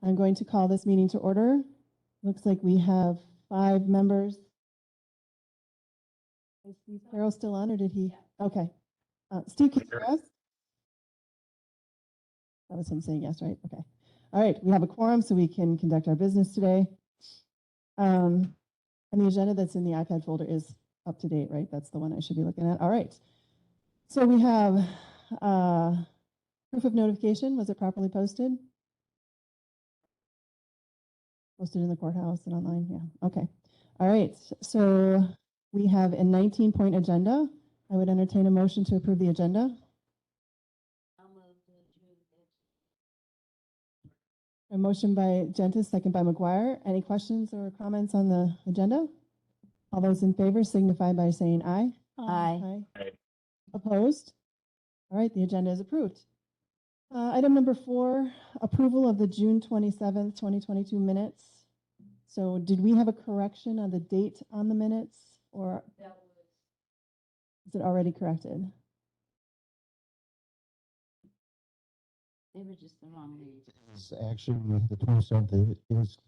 I'm going to call this meeting to order. Looks like we have 5 members. Is Steve Carroll still on, or did he? Okay. Steve, can you hear us? That was him saying yes, right? Okay. All right, we have a quorum, so we can conduct our business today. And the agenda that's in the iPad folder is up to date, right? That's the one I should be looking at. All right. So we have proof of notification. Was it properly posted? Posted in the courthouse and online? Yeah. Okay. All right. So we have a 19-point agenda. I would entertain a motion to approve the agenda. A motion by Gentis, second by McGuire. Any questions or comments on the agenda? All those in favor signify by saying aye. Aye. Aye. Opposed? All right, the agenda is approved. Item number 4, approval of the June 27th, 2022 minutes. So did we have a correction on the date on the minutes, or is it already corrected? They were just the wrong days. It's actually the 27th. It is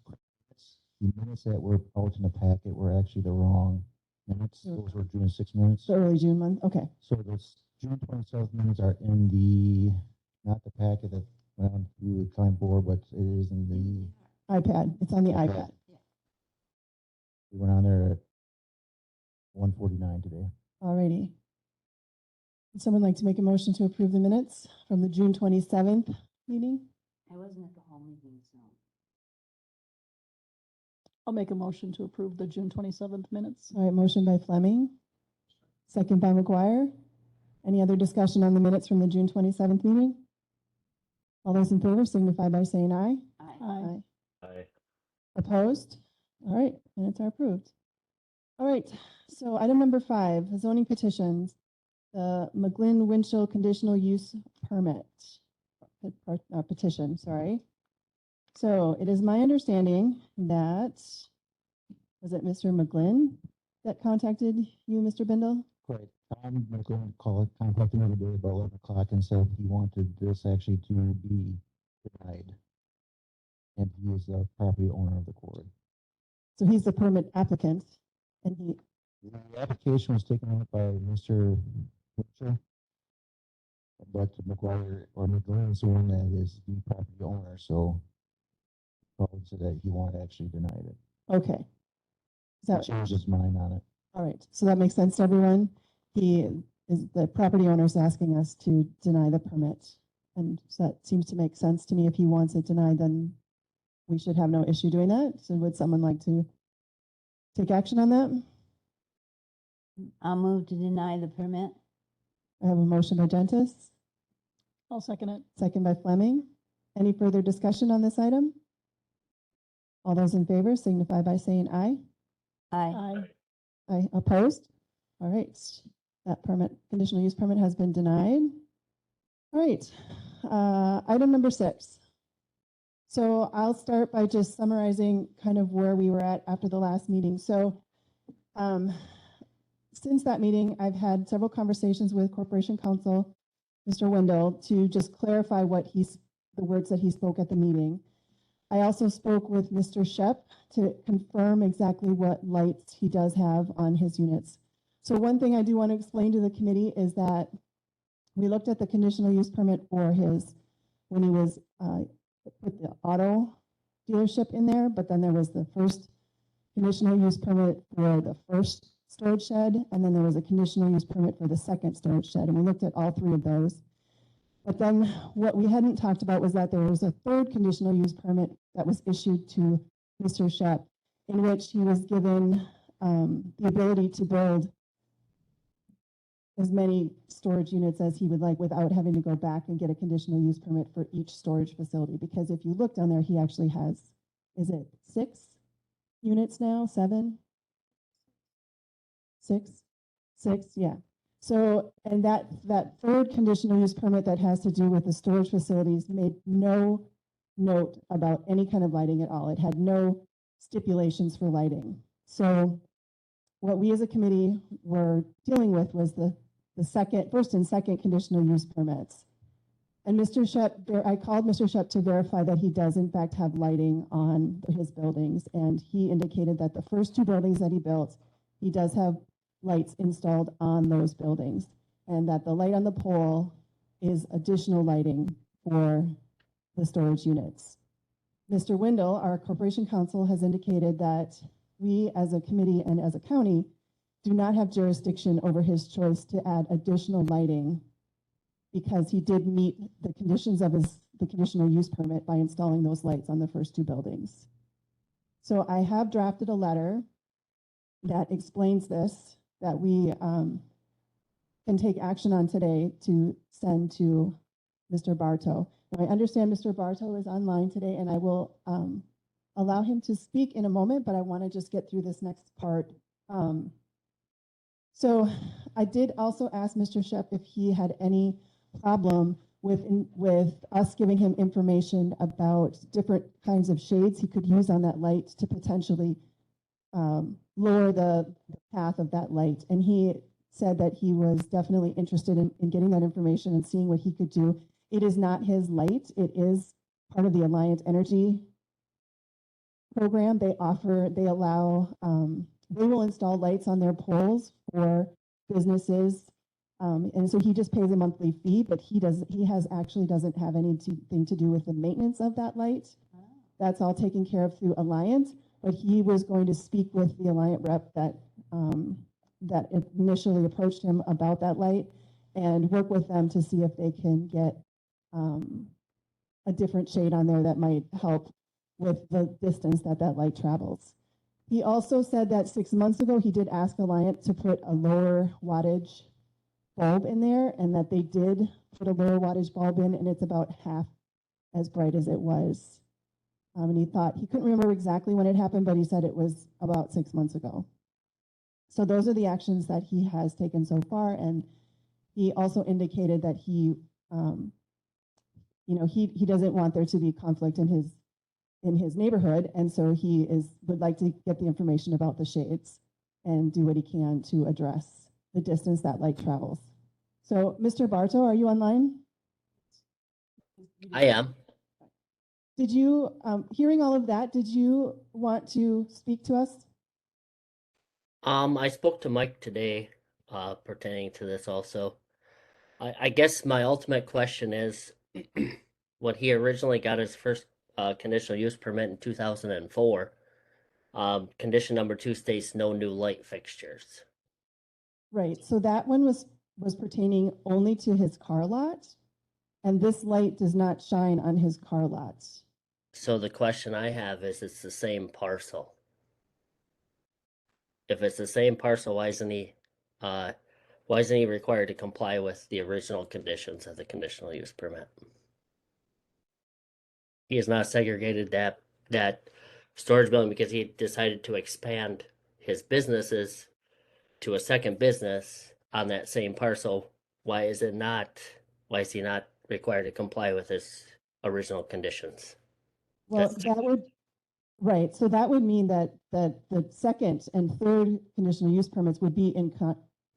the minutes that were out in the packet were actually the wrong minutes. Those were June 6 minutes. The early June month. Okay. So those June 27th minutes are in the, not the packet that went on to the client board, but it is in the iPad. It's on the iPad. Yeah. We went on there at 1:49 today. Alrighty. Would someone like to make a motion to approve the minutes from the June 27th meeting? I wasn't at the whole meeting, so. I'll make a motion to approve the June 27th minutes. All right, motion by Fleming, second by McGuire. Any other discussion on the minutes from the June 27th meeting? All those in favor signify by saying aye. Aye. Aye. Opposed? All right, minutes are approved. All right, so item number 5, zoning petitions. The McGlynn Winchell conditional use permit petition, sorry. So it is my understanding that, was it Mr. McGlynn that contacted you, Mr. Bindle? Correct. Tom McGlynn contacted me today about 11 o'clock and said he wanted this actually to be denied. And he is the property owner of the quarry. So he's the permit applicant, and he, The application was taken up by Mr. Butcher, but McGuire or McGlynn is the one that is the property owner, so called so that he won't actually deny it. okay. Is He that, changed his mind on it. all right, so that makes sense to everyone? He is, the property owner is asking us to deny the permit. And so that seems to make sense to me. If he wants it denied, then we should have no issue doing that. So would someone like to take action on that? I'll move to deny the permit. I have a motion by Gentis, I'll second it. second by Fleming. Any further discussion on this item? All those in favor signify by saying aye. Aye. Aye. Opposed? All right, that permit, conditional use permit has been denied. All right, item number 6. So I'll start by just summarizing kind of where we were at after the last meeting. So since that meeting, I've had several conversations with Corporation Counsel, Mr. Wendell, to just clarify what the words that he spoke at the meeting. I also spoke with Mr. Shep to confirm exactly what lights he does have on his units. So one thing I do want to explain to the committee is that we looked at the conditional use permit for his, when he was put the auto dealership in there, but then there was the first conditional use permit for the first storage shed, and then there was a conditional use permit for the second storage shed, and we looked at all 3 of those. But then what we hadn't talked about was that there was a third conditional use permit that was issued to Mr. Shep, in which he was given the ability to build as many storage units as he would like without having to go back and get a conditional use permit for each storage facility. Because if you look down there, he actually has, is it 6 units now? 7? 6? 6, yeah. So, and that third conditional use permit that has to do with the storage facilities made no note about any kind of lighting at all. It had no stipulations for lighting. So what we as a committee were dealing with was the first and second conditional use permits. And Mr. Shep, I called Mr. Shep to verify that he does in fact have lighting on his buildings. And he indicated that the first 2 buildings that he built, he does have lights installed on those buildings. And that the light on the pole is additional lighting for the storage units. Mr. Windle, our corporation counsel, has indicated that we as a committee and as a county do not have jurisdiction over his choice to add additional lighting because he did meet the conditions of the conditional use permit by installing those lights on the first 2 buildings. So I have drafted a letter that explains this, that we can take action on today to send to Mr. Bartow. Now, I understand Mr. Bartow is online today, and I will allow him to speak in a moment, but I want to just get through this next part. So I did also ask Mr. Shep if he had any problem with us giving him information about different kinds of shades he could use on that light to potentially lower the path of that light. And he said that he was definitely interested in getting that information and seeing what he could do. It is not his light. It is part of the Alliant Energy program. They will install lights on their poles for businesses. And so he just pays a monthly fee, but he doesn't have anything to do with the maintenance of that light. That's all taken care of through Alliant, but he was going to speak with the Alliant rep that initially approached him about that light and work with them to see if they can get a different shade on there that might help with the distance that light travels. He also said that 6 months ago, he did ask Alliant to put a lower wattage bulb in there, and that they did put a lower wattage bulb in, and it's about half as bright as it was. And he couldn't remember exactly when it happened, but he said it was about 6 months ago. So those are the actions that he has taken so far, and he also indicated that he doesn't want there to be conflict in his neighborhood, and so he would like to get the information about the shades and do what he can to address the distance that light travels. So, Mr. Bartow, are you online? I am. Did you, hearing all of that, did you want to speak to us? I spoke to Mike today, pertaining to this also. I guess my ultimate question is, when he originally got his first conditional use permit in 2004, condition number 2 states no new light fixtures. Right, so that one was pertaining only to his car lot, and this light does not shine on his car lot. So the question I have is, it's the same parcel. If it's the same parcel, why isn't he required to comply with the original conditions of the conditional use permit? He has not segregated that storage building because he decided to expand his businesses to a second business on that same parcel. Why is he not required to comply with his original conditions? Well, right, so that would mean that the second and third conditional use permits would be in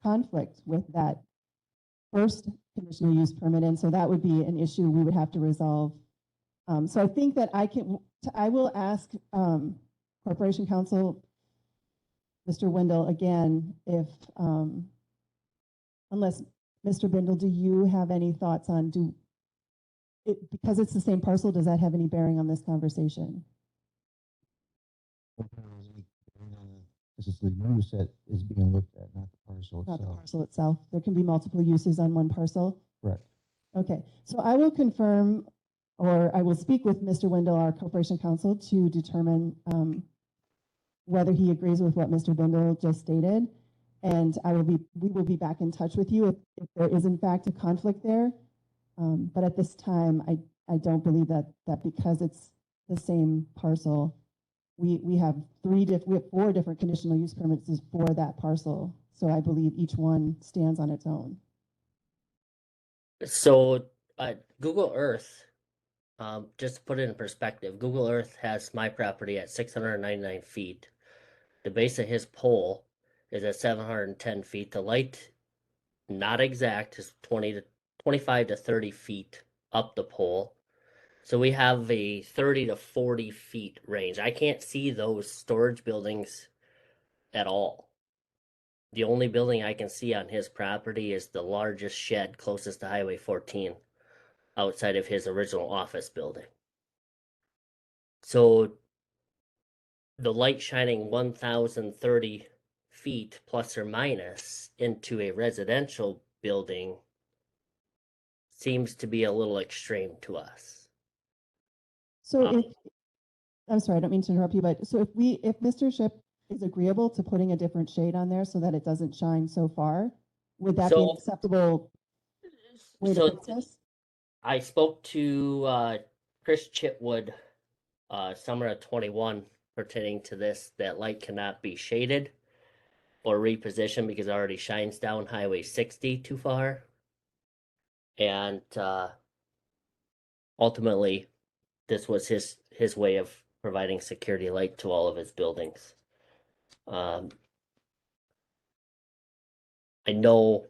conflict with that first conditional use permit, and so that would be an issue we would have to resolve. So I think that I will ask Corporation Counsel, Mr. Windle, again, if, unless, Mr. Bindle, do you have any thoughts on, because it's the same parcel, does that have any bearing on this conversation? This is the use that is being looked at, not the parcel Not the itself. parcel itself. There can be multiple uses on one parcel. Correct. Okay, so I will confirm, or I will speak with Mr. Windle, our Corporation Counsel, to determine whether he agrees with what Mr. Bindle just stated. And we will be back in touch with you if there is in fact a conflict there. But at this time, I don't believe that because it's the same parcel, we have 4 different conditional use permits for that parcel. So I believe each one stands on its own. So Google Earth, just to put it in perspective, Google Earth has my property at 699 feet. The base of his pole is at 710 feet. The light, not exact, is 25 to 30 feet up the pole. So we have a 30 to 40 feet range. I can't see those storage buildings at all. The only building I can see on his property is the largest shed closest to Highway 14 outside of his original office building. So the light shining 1,030 feet plus or minus into a residential building seems to be a little extreme to us. So Um, if, I'm sorry, I don't mean to interrupt you, but so if Mr. Ship is agreeable to putting a different shade on there so that it doesn't shine so far, would that be an So- acceptable way to So fix this? I spoke to Chris Chitwood summer of 21 pertaining to this, that light cannot be shaded or repositioned because it already shines down Highway 60 too far. And ultimately, this was his way of providing security light to all of his buildings. I know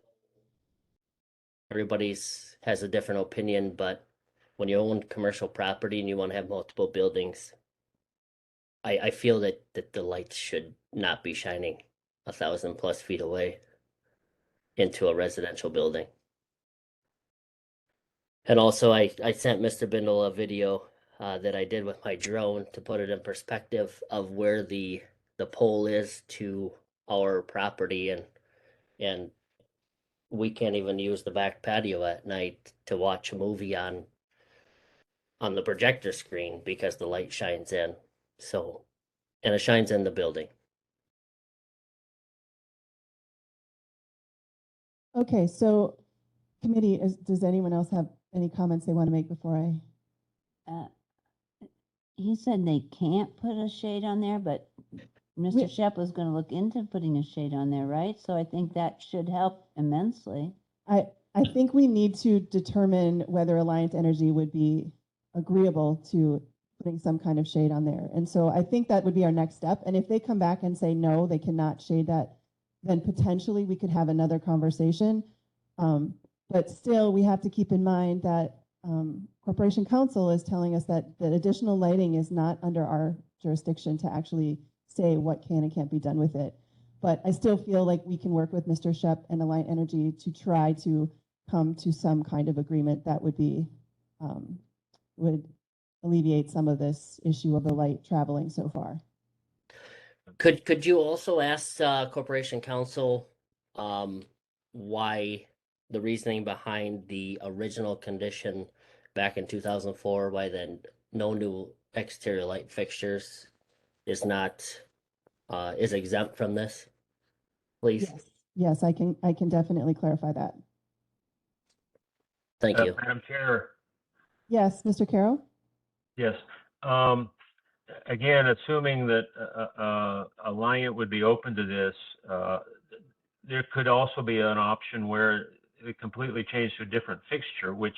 everybody's has a different opinion, but when you own commercial property and you want to have multiple buildings, I feel that the lights should not be shining 1,000+ feet away into a residential building. And also, I sent Mr. Bindle a video that I did with my drone to put it in perspective of where the pole is to our property, and we can't even use the back patio at night to watch a movie on the projector screen because the light shines in. So, and it shines in the building. Okay, so committee, does anyone else have any comments they want to make before I? He said they can't put a shade on there, but We- Mr. Shep was gonna look into putting a shade on there, right? So I think that should help immensely. I think we need to determine whether Alliant Energy would be agreeable to putting some kind of shade on there. And so I think that would be our next step. And if they come back and say, no, they cannot shade that, then potentially we could have another conversation. But still, we have to keep in mind that Corporation Council is telling us that additional lighting is not under our jurisdiction to actually say what can and can't be done with it. But I still feel like we can work with Mr. Shep and Alliant Energy to try to come to some kind of agreement that would be, would alleviate some of this issue of the light traveling so far. Could you also ask Corporation Council why the reasoning behind the original condition back in 2004, why then no new exterior light fixtures is not is exempt from this, please? Yes, I can definitely clarify that. Thank you. Madam Chair, Yes, Mr. Carroll? yes. Again, assuming that Alliant would be open to this, there could also be an option where it completely changed to a different fixture, which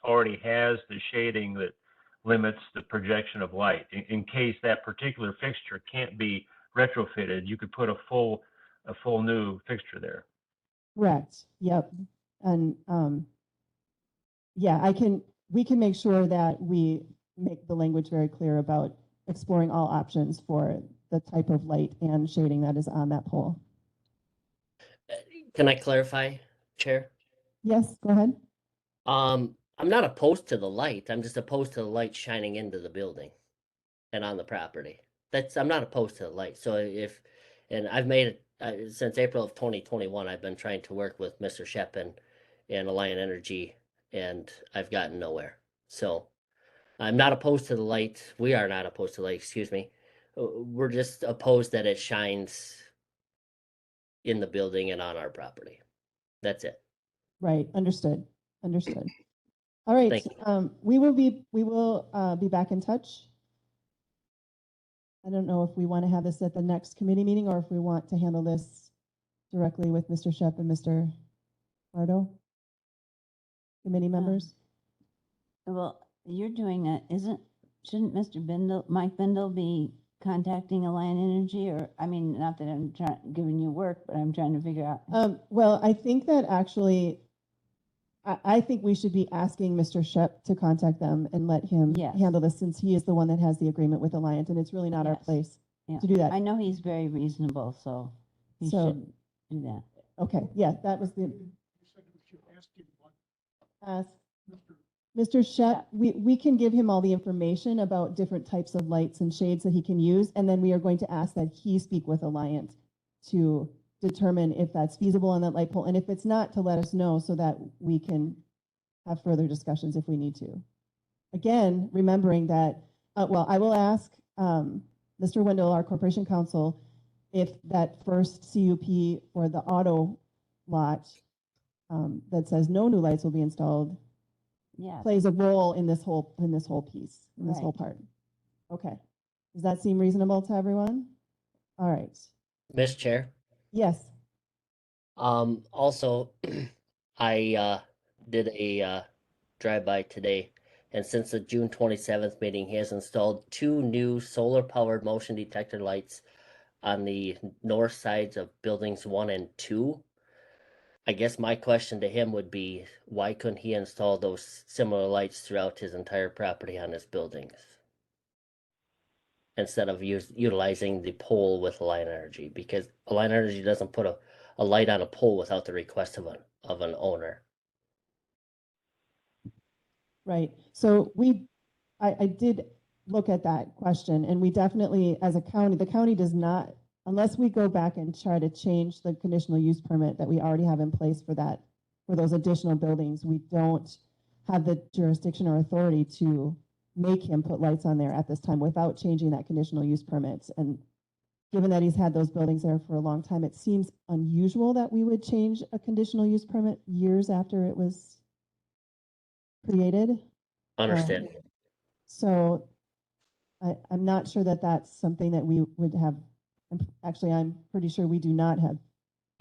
already has the shading that limits the projection of light. In case that particular fixture can't be retrofitted, you could put a full new fixture there. Correct. Yep. And yeah, we can make sure that we make the language very clear about exploring all options for the type of light and shading that is on that pole. Can I clarify, Chair? Yes, go ahead. I'm not opposed to the light. I'm just opposed to the light shining into the building and on the property. I'm not opposed to the light. So and I've made it since April of 2021. I've been trying to work with Mr. Shep and Alliant Energy, and I've gotten nowhere. So I'm not opposed to the light. We are not opposed to the light. Excuse me. We're just opposed that it shines in the building and on our property. That's it. Right, understood. All right, Thank you. we will be back in touch. I don't know if we want to have this at the next committee meeting or if we want to handle this directly with Mr. Shep and Mr. Pardo. Committee members? Well, you're doing it, shouldn't Mr. Bindle, Mike Bindle be contacting Alliant Energy? Or, I mean, not that I'm giving you work, but I'm trying to figure out. Well, I think that actually I think we should be asking Mr. Shep to contact them and let him Yes. handle this, since he is the one that has the agreement with Alliant, and it's really not our Yes. place Yeah. to do that. I know he's very reasonable, so he So- should do that. Okay, yeah, that was the. Ask Mr. Shep, we can give him all the information about different types of lights and shades that he can use, and then we are going to ask that he speak with Alliant to determine if that's feasible on that light pole, and if it's not, to let us know so that we can have further discussions if we need to. Again, remembering that, well, I will ask Mr. Wendell, our corporation counsel, if that first CUP for the auto lot that says no new lights will be installed Yeah. plays a role in this whole piece, in this whole Right. part. Okay. Does that seem reasonable to everyone? All right. Miss Chair. Yes. Also, I did a drive-by today, and since the June 27th meeting, he has installed 2 new solar-powered motion detector lights on the north sides of buildings 1 and 2. I guess my question to him would be, why couldn't he install those similar lights throughout his entire property on his buildings? Instead of utilizing the pole with Alliant Energy, because Alliant Energy doesn't put a light on a pole without the request of an owner. Right. So I did look at that question, and we definitely, as a county, the county does not, unless we go back and try to change the conditional use permit that we already have in place for that, for those additional buildings, we don't have the jurisdiction or authority to make him put lights on there at this time without changing that conditional use permits. And given that he's had those buildings there for a long time, it seems unusual that we would change a conditional use permit years after it was created. Understand? So I'm not sure that that's something that we would have. Actually, I'm pretty sure we do not have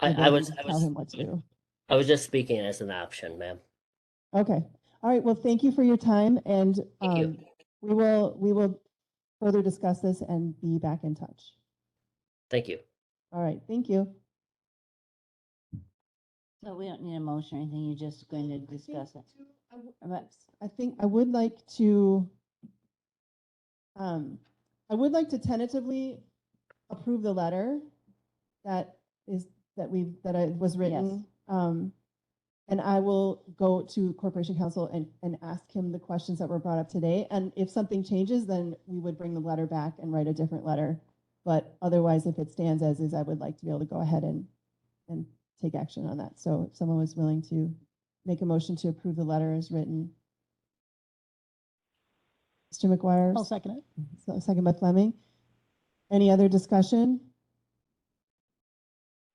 the I ability was to tell him what to do. I was just speaking as an option, ma'am. Okay. All right. Well, thank you for your time, and Thank you. we will further discuss this and be back in touch. Thank you. All right. Thank you. So we don't need a motion or anything, you're just going to discuss it. But I think I would like to, tentatively approve the letter that was written. And I will go to Corporation Counsel and ask him the questions that were brought up today. And if something changes, then we would bring the letter back and write a different letter. But otherwise, if it stands as is, I would like to be able to go ahead and take action on that. So if someone was willing to make a motion to approve the letter as written. Mr. McGuire? I'll second it. So, second by Fleming. Any other discussion?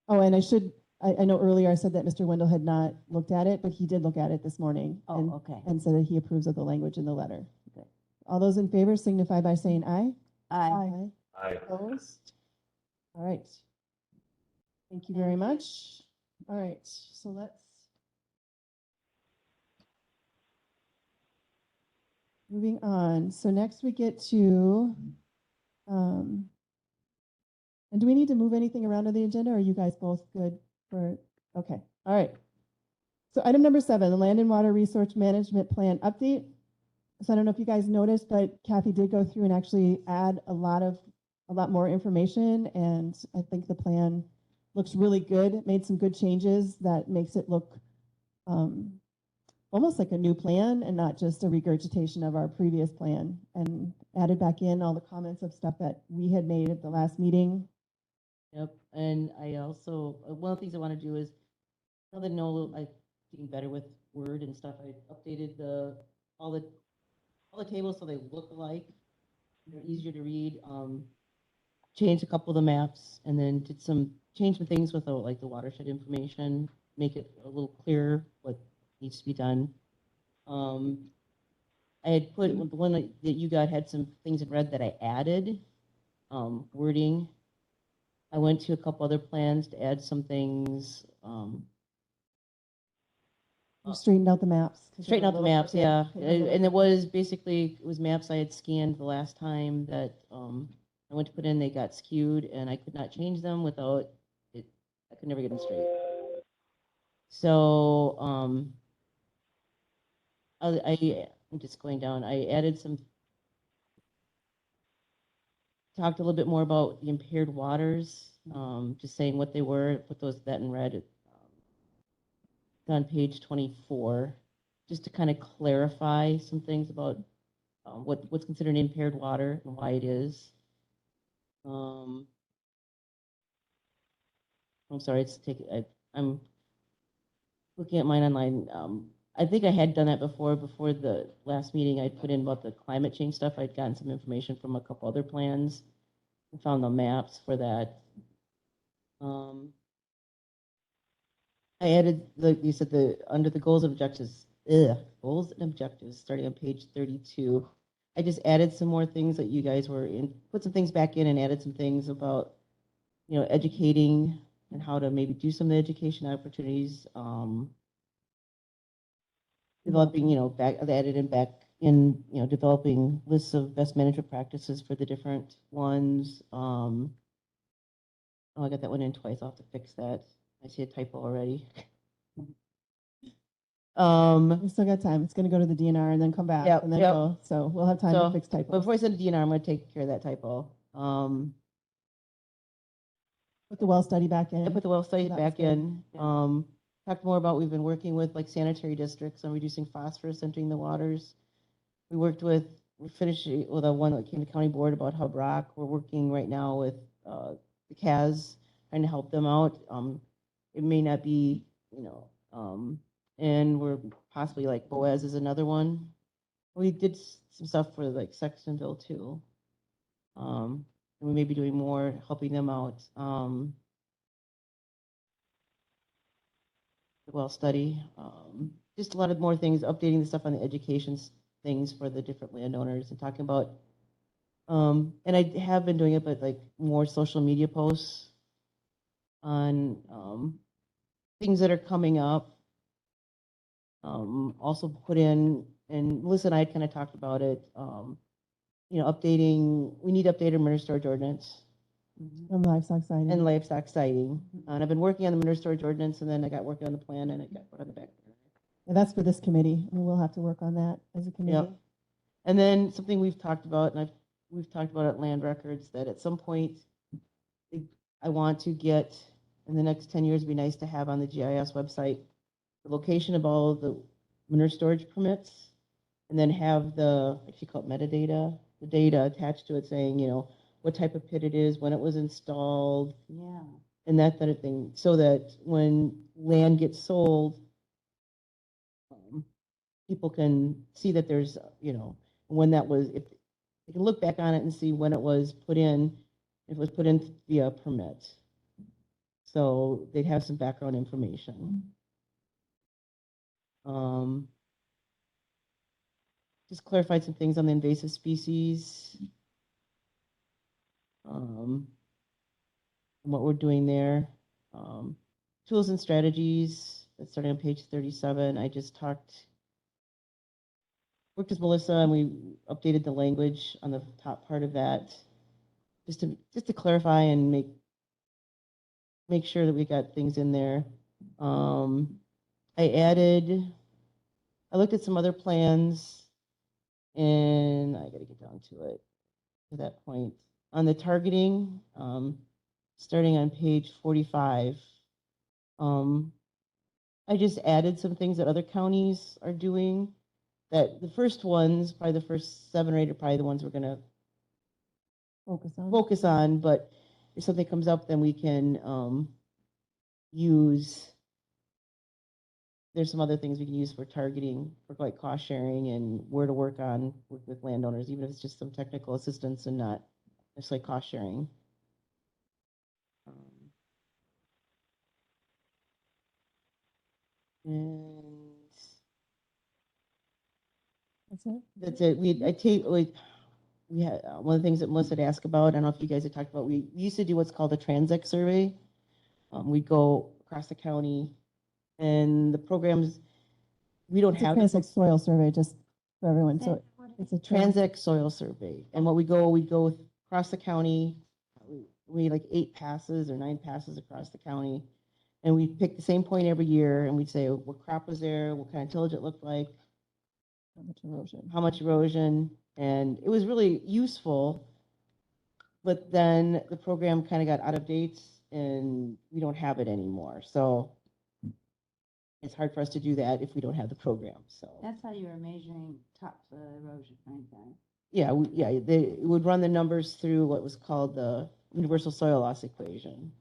Oh, and I know earlier I said that Mr. Wendell had not looked at it, but he did look at it this morning. Oh, okay. And said that he approves of the language in the letter. Okay. All those in favor signify by saying aye. Aye. Opposed? All right. Thank you very much. All right, so let's. Moving on. So next we get to, and do we need to move anything around on the agenda, or are you guys both good for, okay, all right. So item number 7, the Land and Water Resource Management Plan update. So I don't know if you guys noticed, but Kathy did go through and actually add a lot more information, and I think the plan looks really good. It made some good changes that makes it look almost like a new plan and not just a regurgitation of our previous plan, and added back in all the comments of stuff that we had made at the last meeting. Yep, and I also, one of the things I want to do is, now that I know I'm getting better with Word and stuff, I updated all the tables so they look alike. They're easier to read. Changed a couple of the maps, and then changed some things with like the watershed information, make it a little clearer what needs to be done. I had put the one that you got had some things in red that I added, wording. I went to a couple other plans to add some things. You straightened out the maps. 'Cause they Straighten were out the a little maps, crooked. yeah. They were a little And it crooked. was maps I had scanned the last time that I went to put in, they got skewed, and I could not change them without it. I could never get them straight. So I'm just going down. I added some, talked a little bit more about the impaired waters, just saying what they were, put that in red. It's on page 24, just to kind of clarify some things about what's considered impaired water and why it is. I'm sorry, I'm looking at mine online. I think I had done that before the last meeting. I'd put in about the climate change stuff. I'd gotten some information from a couple other plans and found the maps for that. I added, like you said, under the goals and objectives, goals and objectives, starting on page 32. I just added some more things that you guys were in, put some things back in and added some things about, educating and how to maybe do some of the education opportunities, developing, added in back in, developing lists of best management practices for the different ones. Oh, I got that one in twice. I'll have to fix that. I see a typo already. We still got time. It's gonna go to the DNR and then come back Yep, and then yep. go. So we'll have time to So, fix typos. Before I send to DNR, I'm gonna take care of that typo. Put the well study back in. I put the well study That was back good. in. Yeah. Talked more about, we've been working with like sanitary districts on reducing phosphorus entering the waters. We finished with one that came to county board about Hub Rock. We're working right now with the CAS, trying to help them out. It may not be, and we're possibly like Boaz is another one. We did some stuff for like Sextonville too. And we may be doing more, helping them out. Well study, just a lot of more things, updating the stuff on the education things for the different landowners and talking about, and I have been doing it, but like more social media posts on things that are coming up. Also put in, and Melissa and I kind of talked about it, updating, we need to update our manure storage ordinance. From livestock siting. And livestock siting. And I've been working on the manure storage ordinance, and then I got working on the plan, and it got put on the back burner. And that's for this committee. And we'll have to work on that as a committee. Yep. And then something we've talked about, and we've talked about at Land Records, that at some point, I want to get, in the next 10 years, it'd be nice to have on the GIS website, the location of all of the manure storage permits, and then have the, actually called metadata, the data attached to it saying, what type of pit it is, when it was installed, Yeah. and that kind of thing, so that when land gets sold, people can see that there's, when that was, if they can look back on it and see when it was put in, if it was put in via permit. So they'd have some background information. Just clarified some things on the invasive species. And what we're doing there. Tools and strategies, that's starting on page 37. I just worked with Melissa, and we updated the language on the top part of that, just to clarify and make sure that we got things in there. I looked at some other plans, and I got to get down to that point. On the targeting, starting on page 45, I just added some things that other counties are doing. That the first ones, probably the first 7 or 8 are probably the ones we're going to focus on, but if something comes up, then we can use, there's some other things we can use for targeting, for like cost sharing and where to work with landowners, even if it's just some technical assistance and not necessarily cost sharing. And that's it. We had one of the things that Melissa had asked about. I don't know if you guys had talked about. We used to do what's called a Transect survey. We'd go across the county, and the programs we don't have. It's a Transect soil survey, just for everyone. So it's a Transect soil survey, and we go across the county. We had like 8 passes or 9 passes across the county, and we pick the same point every year, and we'd say what crop was there, what kind of tillage it looked like, How much erosion? how much erosion, and it was really useful. But then the program kind of got out of date and we don't have it anymore. So it's hard for us to do that if we don't have the program. So That's how you were measuring topsoil erosion, right, Guy? yeah, it would run the numbers through what was called the universal soil loss equation.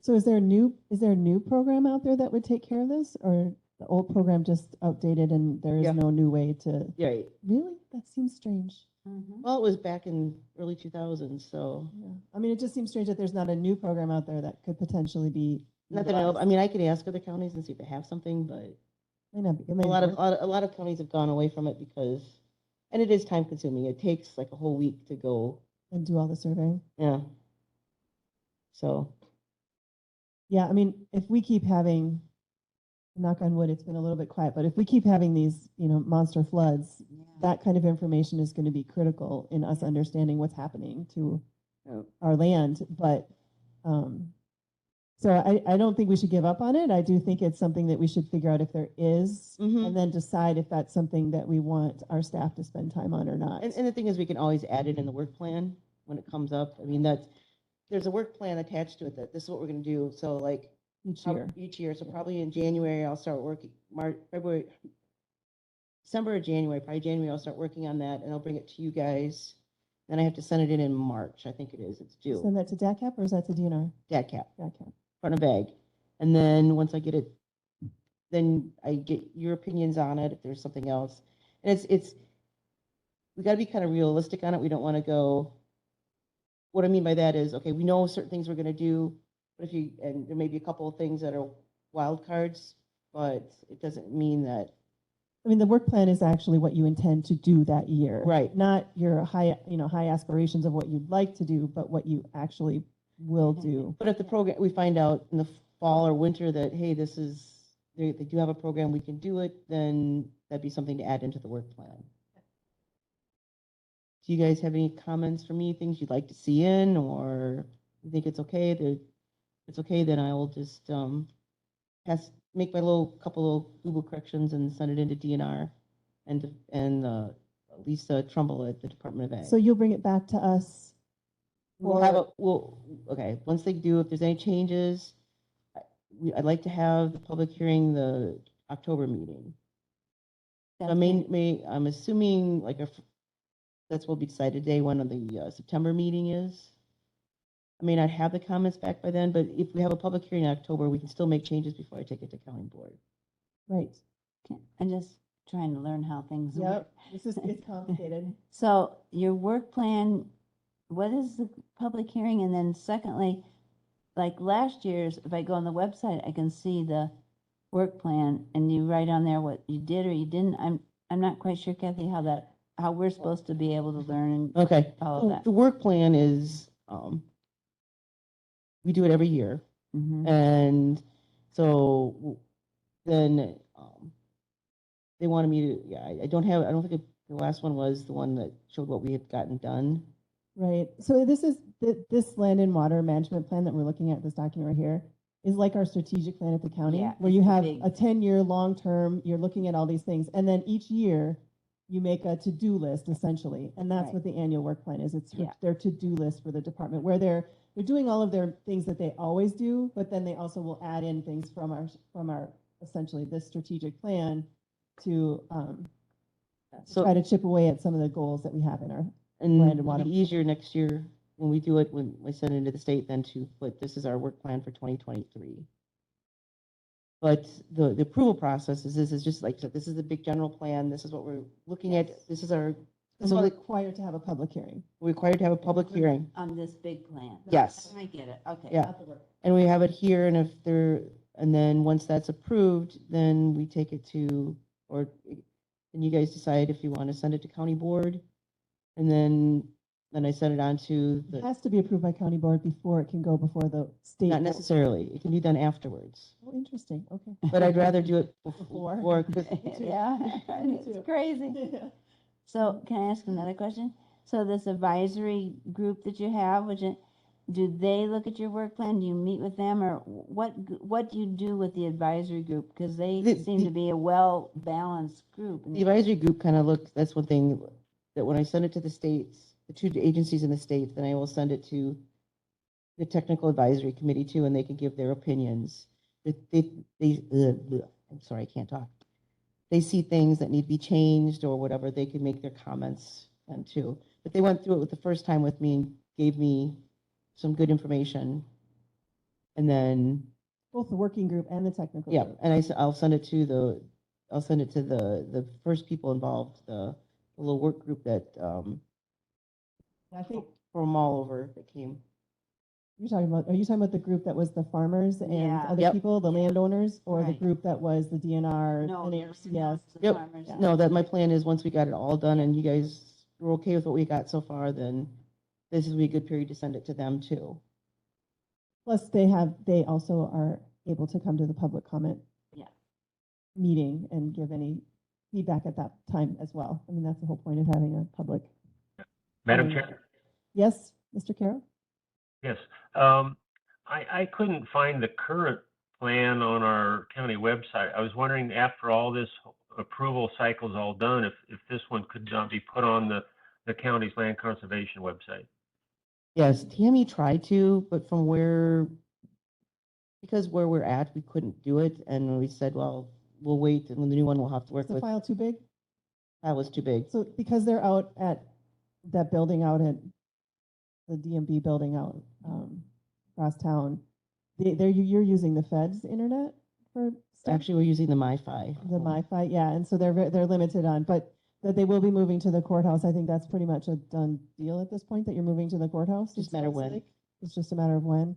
So is there a new program out there that would take care of this, or the old program just outdated and there is Yeah. no new way to? Yeah, right. Really? That seems strange. Mhm. Well, it was back in early 2000s, so Yeah. I mean, it just seems strange that there's not a new program out there that could potentially be. not that I know. I utilized. mean, I could ask other counties and see if they have something, but May not be- it may a lot of work. a lot of counties have gone away from it because, and it is time consuming. It takes like a whole week to go. And do all the surveying. Yeah. So Yeah, I mean, if we keep having, knock on wood, it's been a little bit quiet, but if we keep having these, monster floods, Yeah. that kind of information is going to be critical in us understanding what's happening to Yeah. our land. But, so I don't think we should give up on it. I do think it's something that we should figure out if there is, Mhm. and then decide if that's something that we want our staff to spend time on or not. and the thing is, we can always add it in the work plan when it comes up. I mean, there's a work plan attached to it that this is what we're going to do. So like Each year. So probably in January, I'll start working, February, December or January, probably January, I'll start working on that and I'll bring it to you guys. Then I have to send it in March. I think it is. It's due. Send that to DACAP or is that to DNR? DATCAP, DACAP. front of bag. And then once I get it, then I get your opinions on it if there's something else. And we got to be kind of realistic on it. We don't want to go, what I mean by that is, okay, we know certain things we're going to do, but and there may be a couple of things that are wild cards, but it doesn't mean that. I mean, the work plan is actually what you intend to do that year. Right. Not your high aspirations of what you'd like to do, but what you actually will do. But if the program, we find out in the fall or winter that, hey, they do have a program, we can do it, then that'd be something to add into the work plan. Do you guys have any comments for me, things you'd like to see in, or you think it's okay? If it's okay, then I will just make my couple of Google corrections and send it into DNR and Lisa Trumbull at the Department of Ag. So you'll bring it back to us? Okay, once they do, if there's any changes, I'd like to have the public hearing the October meeting. So I'm assuming that's what will be decided day one of the September meeting is. I may not have the comments back by then, but if we have a public hearing in October, we can still make changes before I take it to county board. Right. I'm just trying to learn how things work. Yep, it's complicated. So your work plan, what is the public hearing? And then secondly, like last year's, if I go on the website, I can see the work plan and you write on there what you did or you didn't. I'm not quite sure, Kathy, how we're supposed to be able to learn and Okay. follow that. The work plan is, we do it every year. Mhm. And so then they wanted me to, I don't think the last one was the one that showed what we had gotten done. Right. So this is this land and water management plan that we're looking at, this document right here, is like our strategic plan at the county, Yeah, where it's you the have big- a 10-year long-term, you're looking at all these things. And then each year you make a to-do list essentially. And that's Right. what the annual work plan is. It's Yeah. their to-do list for the department, where they're doing all of their things that they always do, but then they also will add in things from our essentially this strategic plan to So, try to chip away at some of the goals that we have in our. and land and it'll water. be easier next year when we do it, when we send it into the state, then to put, this is our work plan for 2023. But the approval process this is just like, this is the big general plan, this is what we're looking at, this is our, this is We're what required to have a public hearing. we're required to have a public hearing. On this big plan. Yes. I get it. Okay. Yeah. And we have it here, and and then once that's approved, then we take it to, then you guys decide if you want to send it to county board. And then I send it on to It the, has to be approved by county board before it can go before the state. not board. necessarily, it can be done afterwards. Oh, interesting, okay. But I'd rather do it Before. before, 'cause Yeah, Me too. it's crazy. So can I ask another question? So this advisory group that you have, do they look at your work plan? Do you meet with them, or what do you do with the advisory group? Because they seem to be a well-balanced group. The advisory group kind of looks, that's one thing that when I send it to the states, the two agencies in the states, then I will send it to the technical advisory committee too, and they can give their opinions. I'm sorry, I can't talk. They see things that need to be changed or whatever, they can make their comments then too. But they went through it with the first time with me and gave me some good information. And then, Both the working group and the technical yeah, group. and I'll send it to the first people involved, the little work group that, I think from all over that came. are you talking about the group that was the farmers and Yeah. other Yep. people, the landowners, or the Right. group that was the DNR, No, NARCS? the Yep. farmers. No, that my plan is once we got it all done and you guys were okay with what we got so far, then this is a good period to send it to them too. Plus, they also are able to come to the public comment Yeah. meeting and give any feedback at that time as well. I mean, that's the whole point of having a public. Madam hearing. Chair? Yes, Mr. Carroll? Yes. I couldn't find the current plan on our county website. I was wondering, after all this approval cycle is all done, if this one could not be put on the county's land conservation website. Yes, Tammy tried to, but because where we're at, we couldn't do it. And we said, well, we'll wait and when the new one we'll have to work Is the with. file too big? That was too big. So because they're out at that building out at the DMB building out across town, you're using the Fed's internet for stuff? Actually, we're using the MiFi. The MiFi, yeah, and so they're limited on, but that they will be moving to the courthouse. I think that's pretty much a done deal at this point, that you're moving to the courthouse. Just it matter sounds when. like. It's just a matter of when.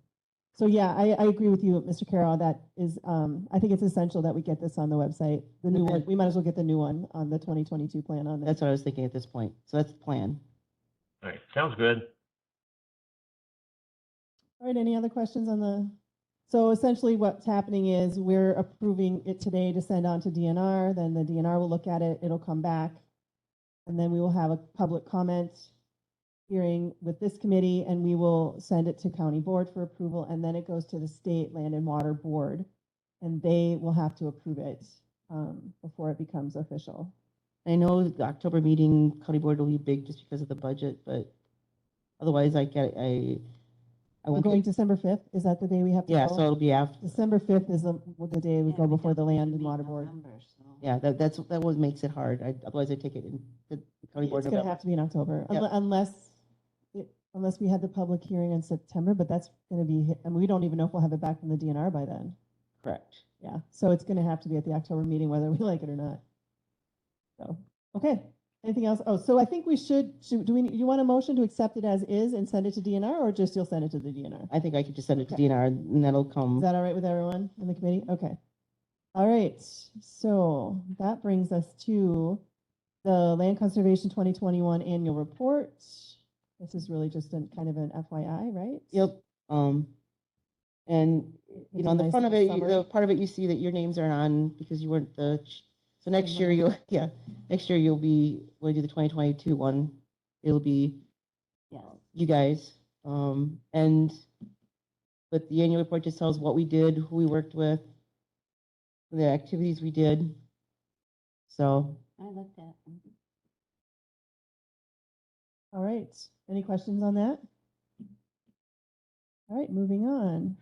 So yeah, I agree with you, Mr. Carroll. That is, I think it's essential that we get this on the website. The new one, we might as well get the new one on the 2022 plan on there. That's what I was thinking at this point. So that's the plan. All right, sounds good. All right, any other questions on the? So essentially what's happening is we're approving it today to send on to DNR, then the DNR will look at it, it'll come back. And then we will have a public comment hearing with this committee, and we will send it to county board for approval, and then it goes to the state land and water board, and they will have to approve it before it becomes official. I know the October meeting, county board will be big just because of the budget, but otherwise I We're won't going get, December 5th, is that the day we have to yeah, go? so it'll be after, December 5th is the day we Yeah, go we before the definitely land should and meet in water board. November, so. yeah, that what makes it hard. Otherwise I take it in the county board. It's gonna November. have to be in October, Yep. unless we had the public hearing in September, but that's gonna be, and we don't even know if we'll have it back from the DNR by then. Correct. Yeah, so it's gonna have to be at the October meeting, whether we like it or not. So, okay, anything else? Oh, so I think we should, you want a motion to accept it as is and send it to DNR, or just you'll send it to the DNR? I think I could just send it to Okay. DNR and that'll Is come. that all right with everyone in the committee? Okay. All right, so that brings us to the Land Conservation 2021 Annual Report. This is really just kind of an FYI, right? Yep. And It's a on the nice front of little it, summary. the part of it, you see that your names are on because you weren't so next year next year you'll be, we'll do the 2022 one. It'll be Yes. you guys. But the annual report just tells what we did, who we worked with, the activities we did. So I looked at them. All right, any questions on that? All right, moving on.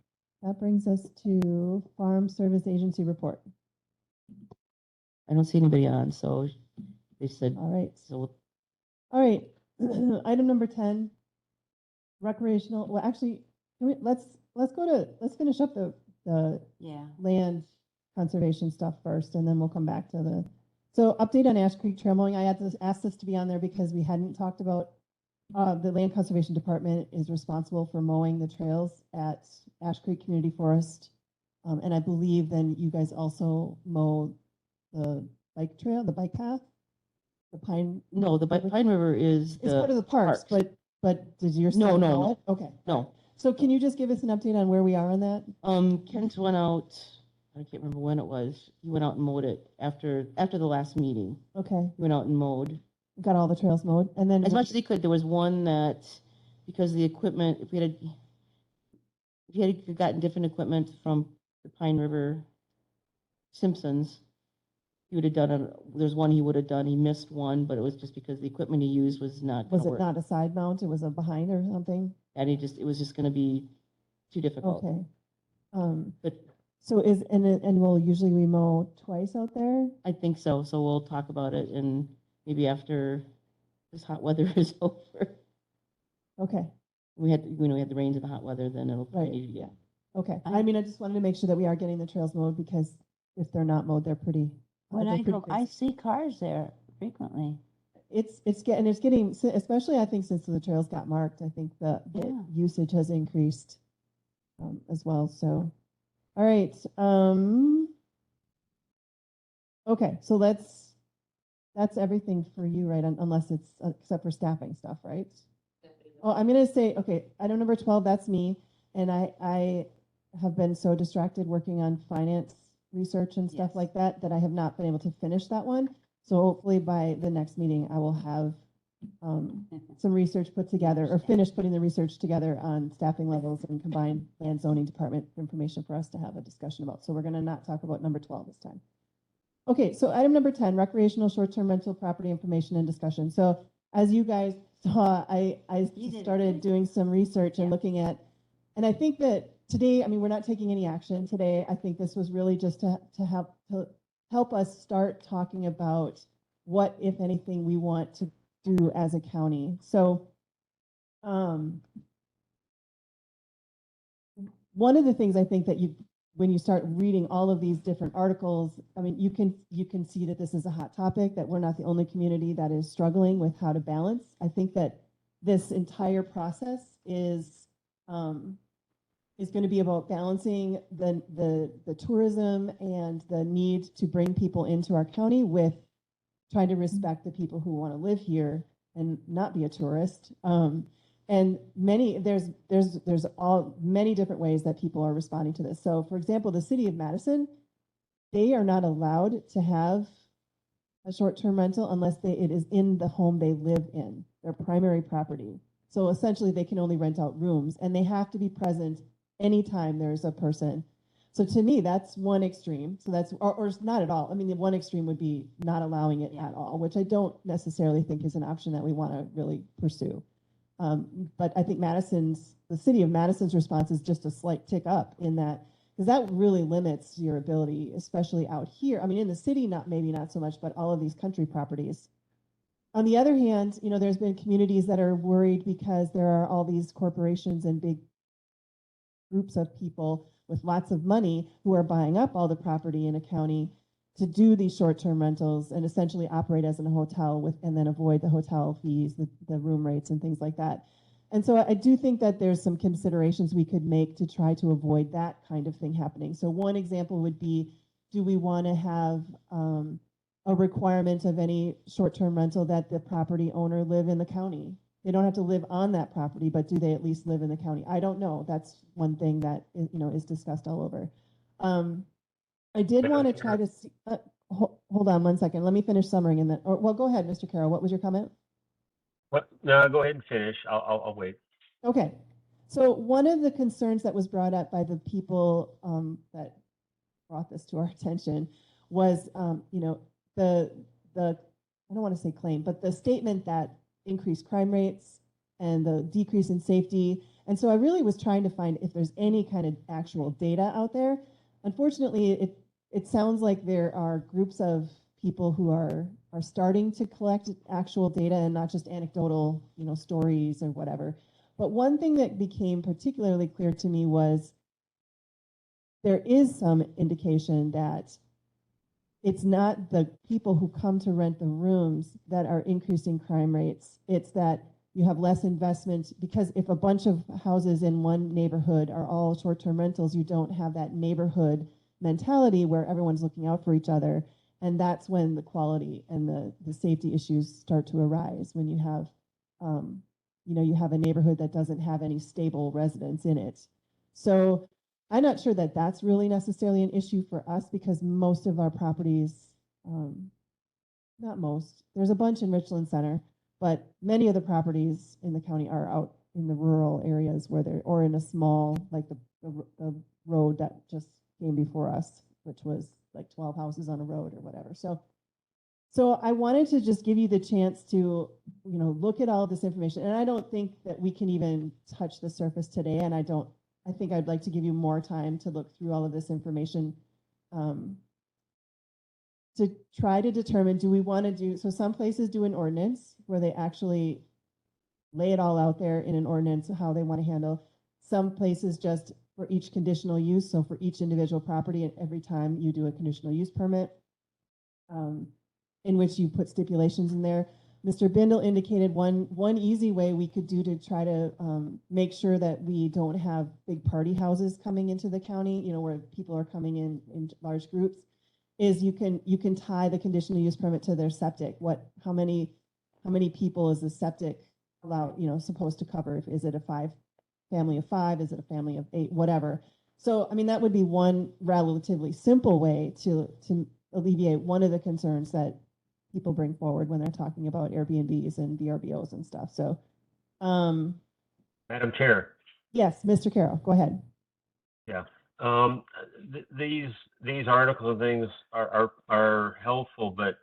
That brings us to Farm Service Agency Report. I don't see anybody on, so they said, All right, so all right. Item number 10, recreational, well, actually, let's finish up the Yeah. land conservation stuff first, and then we'll come back to so update on Ash Creek trail mowing. I had to ask this to be on there because we hadn't talked about, the Land Conservation Department is responsible for mowing the trails at Ash Creek Community Forest. And I believe then you guys also mow the bike trail, the bike path, the pine, no, the Pine River is it's part of the parks, parks. but does your? No, staff no, mow no. it? Okay. No. So can you just give us an update on where we are on that? Kent went out, I can't remember when it was. He went out and mowed it after the last meeting. Okay, He went out and mowed got all the trails mowed, and then. as much as he could. There was one that, because the equipment, if we had if you had gotten different equipment from the Pine River Simpsons, he would have done, there's one he would have done, he missed one, but it was just because the equipment he used was not. Was gonna it work. not a side mount? It was a behind or something? And it was just gonna be too difficult. Okay. But So and we'll usually we mow twice out there? I think so, so we'll talk about it and maybe after this hot weather is over. Okay, We had the rains and the hot weather, then it'll Right. need, yeah. okay. I- I mean, I just wanted to make sure that we are getting the trails mowed because if they're not mowed, they're pretty. When they're I pretty go, I crazy. see cars there frequently. It's getting, especially I think since the trails got marked, I think the Yeah. usage has increased as well. So, all right. Okay, so that's everything for you, right? Unless it's except for staffing stuff, right? Oh, I'm gonna say, okay, item number 12, that's me. And I have been so distracted working on finance research and stuff Yes. like that, that I have not been able to finish that one. So hopefully by the next meeting, I will have some research put together or finish putting the research together on staffing levels and combined land zoning department information for us to have a discussion about. So we're gonna not talk about number 12 this time. Okay, so item number 10, recreational short-term rental property information and discussion. So as you guys saw, I You did started great. doing some research and Yeah. looking at, and I think that today, I mean, we're not taking any action today. I think this was really just to help us start talking about what, if anything, we want to do as a county. So, one of the things I think that when you start reading all of these different articles, I mean, you can see that this is a hot topic, that we're not the only community that is struggling with how to balance. I think that this entire process is going to be about balancing the tourism and the need to bring people into our county with trying to respect the people who want to live here and not be a tourist. And there's many different ways that people are responding to this. So for example, the city of Madison, they are not allowed to have a short-term rental unless it is in the home they live in, their primary property. So essentially they can only rent out rooms and they have to be present anytime there's a person. So to me, that's one extreme. So that's, or not at all. I mean, the one extreme would be not allowing it at all, which I don't necessarily think is an option that we want to really pursue. But I think the city of Madison's response is just a slight tick up in that, because that really limits your ability, especially out here. I mean, in the city, maybe not so much, but all of these country properties. On the other hand, there's been communities that are worried because there are all these corporations and big groups of people with lots of money who are buying up all the property in a county to do these short-term rentals and essentially operate as a hotel and then avoid the hotel fees, the room rates and things like that. And so I do think that there's some considerations we could make to try to avoid that kind of thing happening. So one example would be, do we want to have a requirement of any short-term rental that the property owner live in the county? They don't have to live on that property, but do they at least live in the county? I don't know. That's one thing that is discussed all over. I did want to try to see, hold on one second. Let me finish summarizing and then, well, go ahead, Mr. Carroll. What was your comment? What? No, go ahead and finish. I'll wait. Okay. So one of the concerns that was brought up by the people that brought this to our attention was, the I don't want to say claim, but the statement that increased crime rates and the decrease in safety. And so I really was trying to find if there's any kind of actual data out there. Unfortunately, it sounds like there are groups of people who are starting to collect actual data and not just anecdotal, stories or whatever. But one thing that became particularly clear to me was there is some indication that it's not the people who come to rent the rooms that are increasing crime rates. It's that you have less investment, because if a bunch of houses in one neighborhood are all short-term rentals, you don't have that neighborhood mentality where everyone's looking out for each other. And that's when the quality and the safety issues start to arise, when you have, you have a neighborhood that doesn't have any stable residents in it. So I'm not sure that that's really necessarily an issue for us, because most of our properties, not most, there's a bunch in Richland Center, but many of the properties in the county are out in the rural areas where they're, or in a small, like the road that just came before us, which was like 12 houses on a road or whatever. So I wanted to just give you the chance to, look at all of this information. And I don't think that we can even touch the surface today. And I think I'd like to give you more time to look through all of this information, to try to determine, do we want to do, so some places do an ordinance where they actually lay it all out there in an ordinance, how they want to handle. Some places just for each conditional use, so for each individual property, and every time you do a conditional use permit, in which you put stipulations in there. Mr. Bindle indicated one easy way we could do to try to make sure that we don't have big party houses coming into the county, where people are coming in large groups, is you can tie the conditional use permit to their septic. How many people is the septic allowed, supposed to cover? Is it a family of 5? Is it a family of 8? Whatever. So, I mean, that would be one relatively simple way to alleviate one of the concerns that people bring forward when they're talking about Airbnbs and VRBOs and stuff. So, Madam Chair. yes, Mr. Carroll, go ahead. Yeah. These articles and things are helpful, but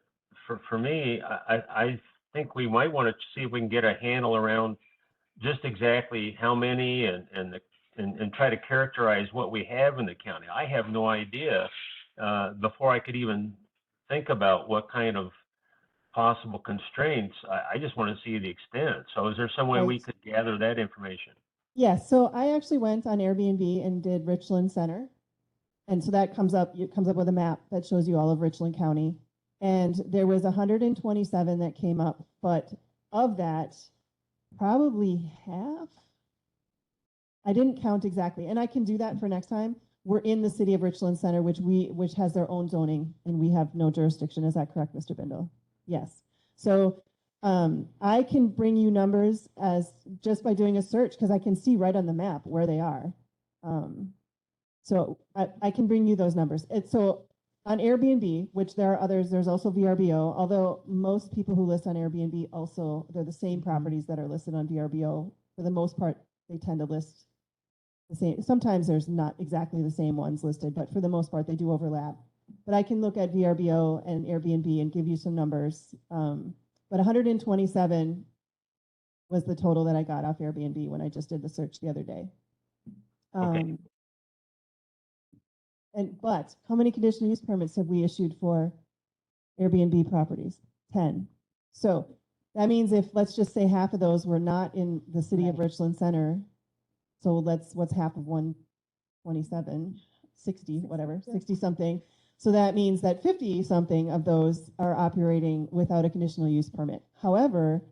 for me, I think we might want to see if we can get a handle around just exactly how many and try to characterize what we have in the county. I have no idea before I could even think about what kind of possible constraints. I just want to see the extent. So is there some way we could gather that information? Yes, so I actually went on Airbnb and did Richland Center. And so that comes up with a map that shows you all of Richland County. And there was 127 that came up, but of that, probably half, I didn't count exactly, and I can do that for next time. We're in the city of Richland Center, which has their own zoning, and we have no jurisdiction. Is that correct, Mr. Bindle? Yes. So I can bring you numbers as just by doing a search, because I can see right on the map where they are. So I can bring you those numbers. So on Airbnb, which there are others, there's also VRBO, although most people who list on Airbnb also, they're the same properties that are listed on VRBO. For the most part, they tend to list the same. Sometimes there's not exactly the same ones listed, but for the most part, they do overlap. But I can look at VRBO and Airbnb and give you some numbers. But 127 was the total that I got off Airbnb when I just did the search the other day. Okay. But how many conditional use permits have we issued for Airbnb properties? 10. So that means if, let's just say, half of those were not in the city of Richland Center. So what's half of 127? 60, whatever, 60 something. So that means that 50 something of those are operating without a conditional use permit. However,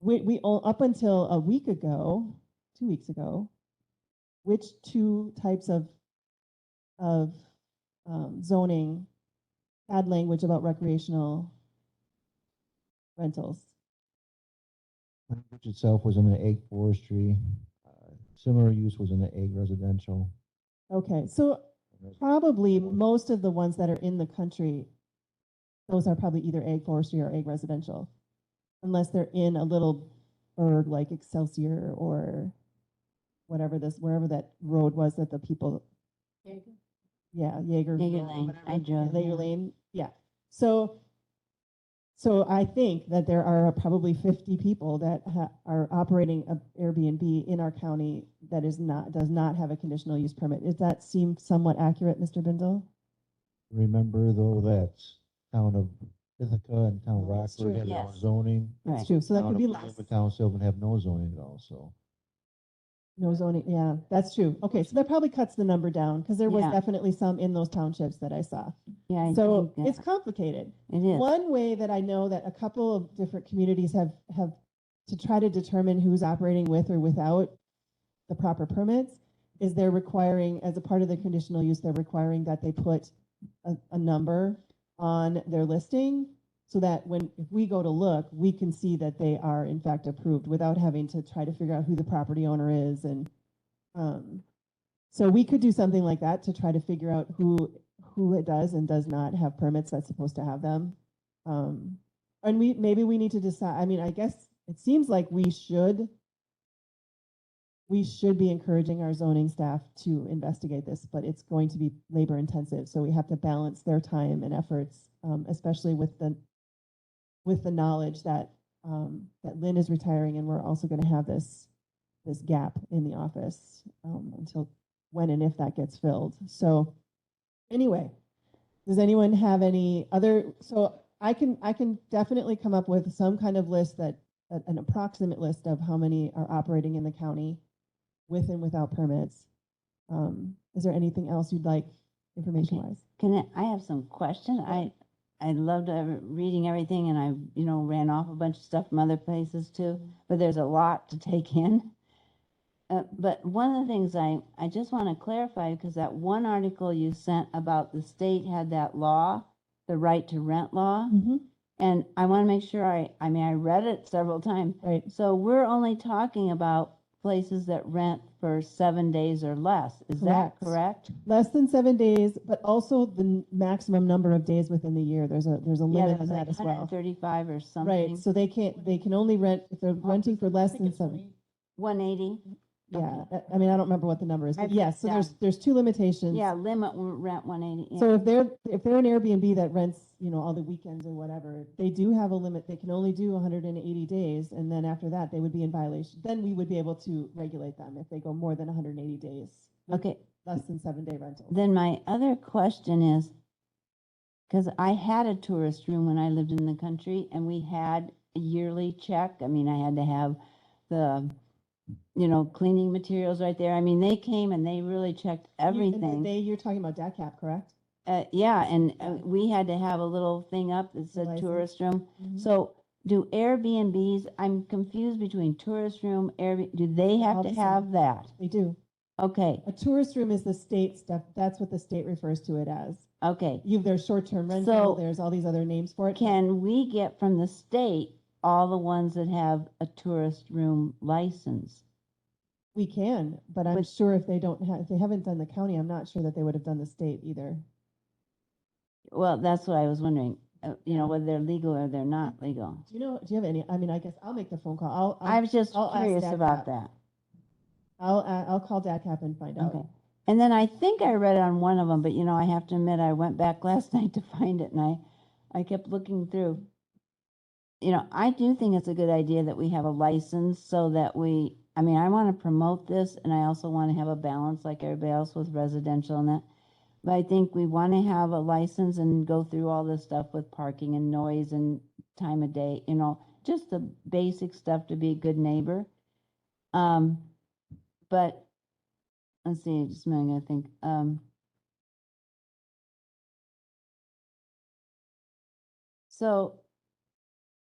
we up until a week ago, 2 weeks ago, which two types of zoning had language about recreational rentals? Language itself was in the ag forestry. Similar use was in the ag residential. Okay, so probably most of the ones that are in the country, those are probably either ag forestry or ag residential, unless they're in a little burg like Excelsior or wherever that road was that the people. Yeah, Jaeger Lane. I drove. Jaeger Lane. Yeah. So I think that there are probably 50 people that are operating an Airbnb in our county that does not have a conditional use permit. Does that seem somewhat accurate, Mr. Bindle? Remember though that town of Ithaca and town of That's true, Rockford have their own yes. zoning. That's Right. true. So that Town could of be Plymouth, less. town of Sylvan have no zoning at all, so. No zoning. Yeah, that's true. Okay, so that probably cuts the number down because there was Yeah. definitely some in those townships that I saw. Yeah, I So think it's complicated. it is. One way that I know that a couple of different communities have to try to determine who's operating with or without the proper permits is they're requiring, as a part of the conditional use, they're requiring that they put a number on their listing so that if we go to look, we can see that they are in fact approved without having to try to figure out who the property owner is. And so we could do something like that to try to figure out who it does and does not have permits that's supposed to have them. And maybe we need to decide. I mean, I guess it seems like we should we should be encouraging our zoning staff to investigate this, but it's going to be labor intensive. So we have to balance their time and efforts, especially with the knowledge that that Lynn is retiring, and we're also going to have this gap in the office until when and if that gets filled. So anyway, does anyone have any other? So I can definitely come up with some kind of list an approximate list of how many are operating in the county with and without permits. Is there anything else you'd like information wise? I have some questions? I loved reading everything, and I, ran off a bunch of stuff from other places too, but there's a lot to take in. But one of the things I just want to clarify, because that one article you sent about the state had that law, the right to rent law, and I want to make sure I read it several times. Right. So we're only talking about places that rent for 7 days or less. Is that correct? Less than 7 days, but also the maximum number of days within the year. There's a limit on that as well. 135 or something. Right. So they can only rent if they're renting for less than 7. 180. Yeah. I mean, I don't remember what the number is, but I've yes. So got there's two limitations. Yeah, limit rent 180. Yeah. So if they're an Airbnb that rents, all the weekends or whatever, they do have a limit. They can only do 180 days, and then after that, they would be in violation. Then we would be able to regulate them if they go more than 180 days. Okay. Less than 7-day rental. Then my other question is, because I had a tourist room when I lived in the country, and we had a yearly check. I mean, I had to have the cleaning materials right there. I mean, they came and they really checked everything. You're talking about DATCAP, correct? Yeah, and we had to have a little thing up that said License. tourist room. Mhm. So do Airbnbs, I'm confused between tourist room, Airbnb, do they All have the to same. have that? They do. Okay, A tourist room is the state stuff. That's what the state refers to it as. okay. There's short-term rental, So there's all these other names for it. Can we get from the state all the ones that have a tourist room license? We can, but I'm sure if they haven't done the county, I'm not sure that they would have done the state either. Well, that's what I was wondering, whether they're legal or they're not legal. Do you have any? I mean, I guess I'll make the phone call. I was just I'll ask curious about DATCAP. that. I'll call DATCAP and find out. Okay. And then I think I read on one of them, but I have to admit, I went back last night to find it, and I kept looking through. I do think it's a good idea that we have a license so that I want to promote this, and I also want to have a balance like everybody else with residential and that. But I think we want to have a license and go through all this stuff with parking and noise and time of day, just the basic stuff to be a good neighbor. But let's see, just a minute, I think. So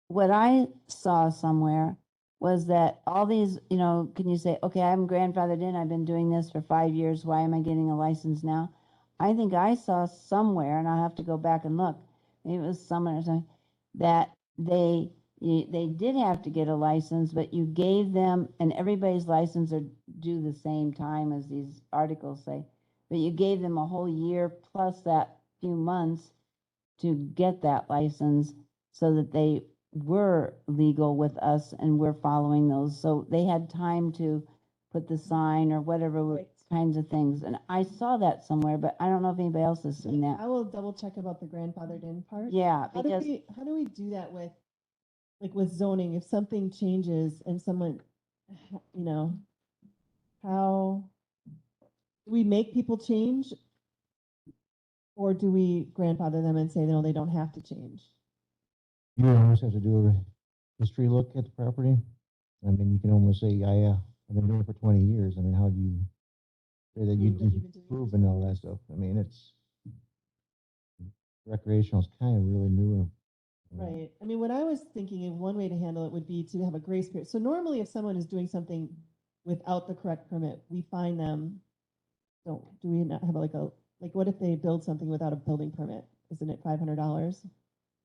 what I saw somewhere was that all these, can you say, okay, I'm grandfathered in, I've been doing this for 5 years, why am I getting a license now? I think I saw somewhere, and I'll have to go back and look, maybe it was someone or something, that they did have to get a license, but you gave them, and everybody's license are due the same time as these articles say, but you gave them a whole year plus that few months to get that license so that they were legal with us and we're following those. So they had time to put the sign or whatever kinds of things. And I saw that somewhere, but I don't know if anybody else has seen that. I will double check about the grandfathered in part. Yeah, How because do we do that with zoning? If something changes and someone, how do we make people change, or do we grandfather them and say no, they don't have to change? You almost have to do a history look at the property. I mean, you can almost say, I've been doing it for 20 years. I mean, how do you say that Prove that you've been doing it you've proven all that stuff? I mean, recreational is kind of really new. Right. I mean, what I was thinking of one way to handle it would be to have a grace period. So normally if someone is doing something without the correct permit, we fine them. Do we not have what if they build something without a building permit? Isn't it $500?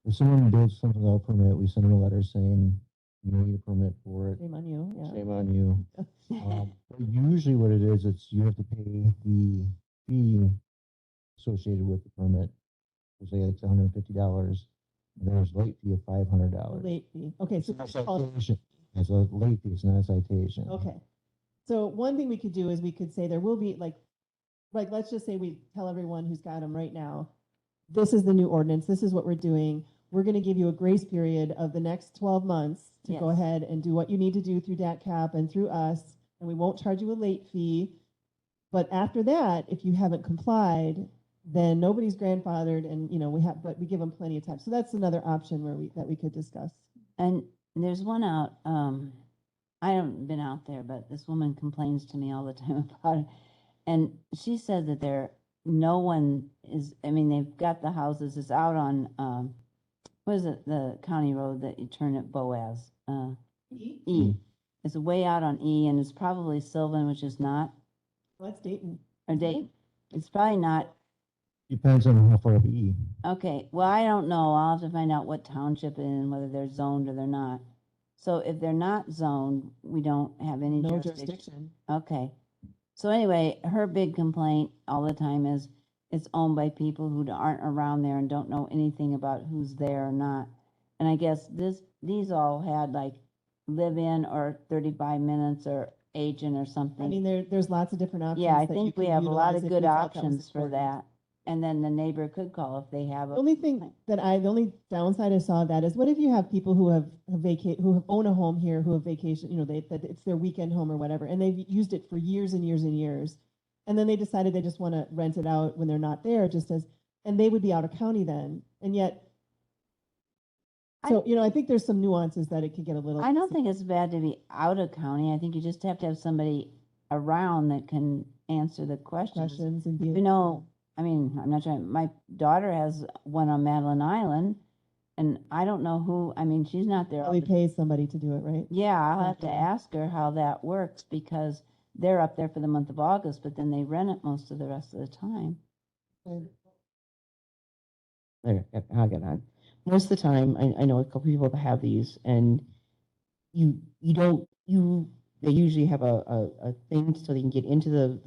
If someone builds something without a permit, we send them a letter saying you need a permit for it. Shame on you. Yeah. Shame on you. But usually what it is, it's you have to pay the fee associated with the permit. So say it's $150, and there's late fee of $500. Late fee. Okay, so It's not a citation. It's a late fee. It's not a citation. okay. So one thing we could do is we could say there will be like, let's just say we tell everyone who's got them right now, this is the new ordinance, this is what we're doing. We're going to give you a grace period of the next 12 months to go Yes. ahead and do what you need to do through DATCAP and through us, and we won't charge you a late fee. But after that, if you haven't complied, then nobody's grandfathered, and but we give them plenty of time. So that's another option that we could discuss. And there's one out, I haven't been out there, but this woman complains to me all the time about it. And she said that no one is, I mean, they've got the houses, it's out on, what is it, the county road that you turn at Boaz? E. It's way out on E, and it's probably Sylvan, which is not, Well, that's Dayton. or Dayton. It's probably not. Depends on how far up E. Okay, well, I don't know. I'll have to find out what township it is and whether they're zoned or they're not. So if they're not zoned, we don't have any No jurisdiction. jurisdiction. Okay. So anyway, her big complaint all the time is it's owned by people who aren't around there and don't know anything about who's there or not. And I guess these all had like live in or 35 minutes or agent or something. I mean, there's lots of different options. Yeah, I that you think we could have a lot utilize of if good you felt that was options for important. that. And then the neighbor could call if they have The a, only thing the only downside I saw of that is, what if you have people who own a home here, who have vacation, that it's their weekend home or whatever, and they've used it for years and years and years, and then they decided they just want to rent it out when they're not there, and they would be out of county then, and yet. So, I think there's some nuances that it could get a little. I don't think it's bad to be out of county. I think you just have to have somebody around that can answer the questions. questions and be. I mean, I'm not trying, my daughter has one on Madeline Island, and I don't know who, I mean, she's not there. all Probably the- pay somebody to do it, right? Yeah, I'll have to Okay. ask her how that works, because they're up there for the month of August, but then they rent it most of the rest of the time. I'll get on. Most of the time, I know a couple people that have these, and they usually have a thing so they can get into this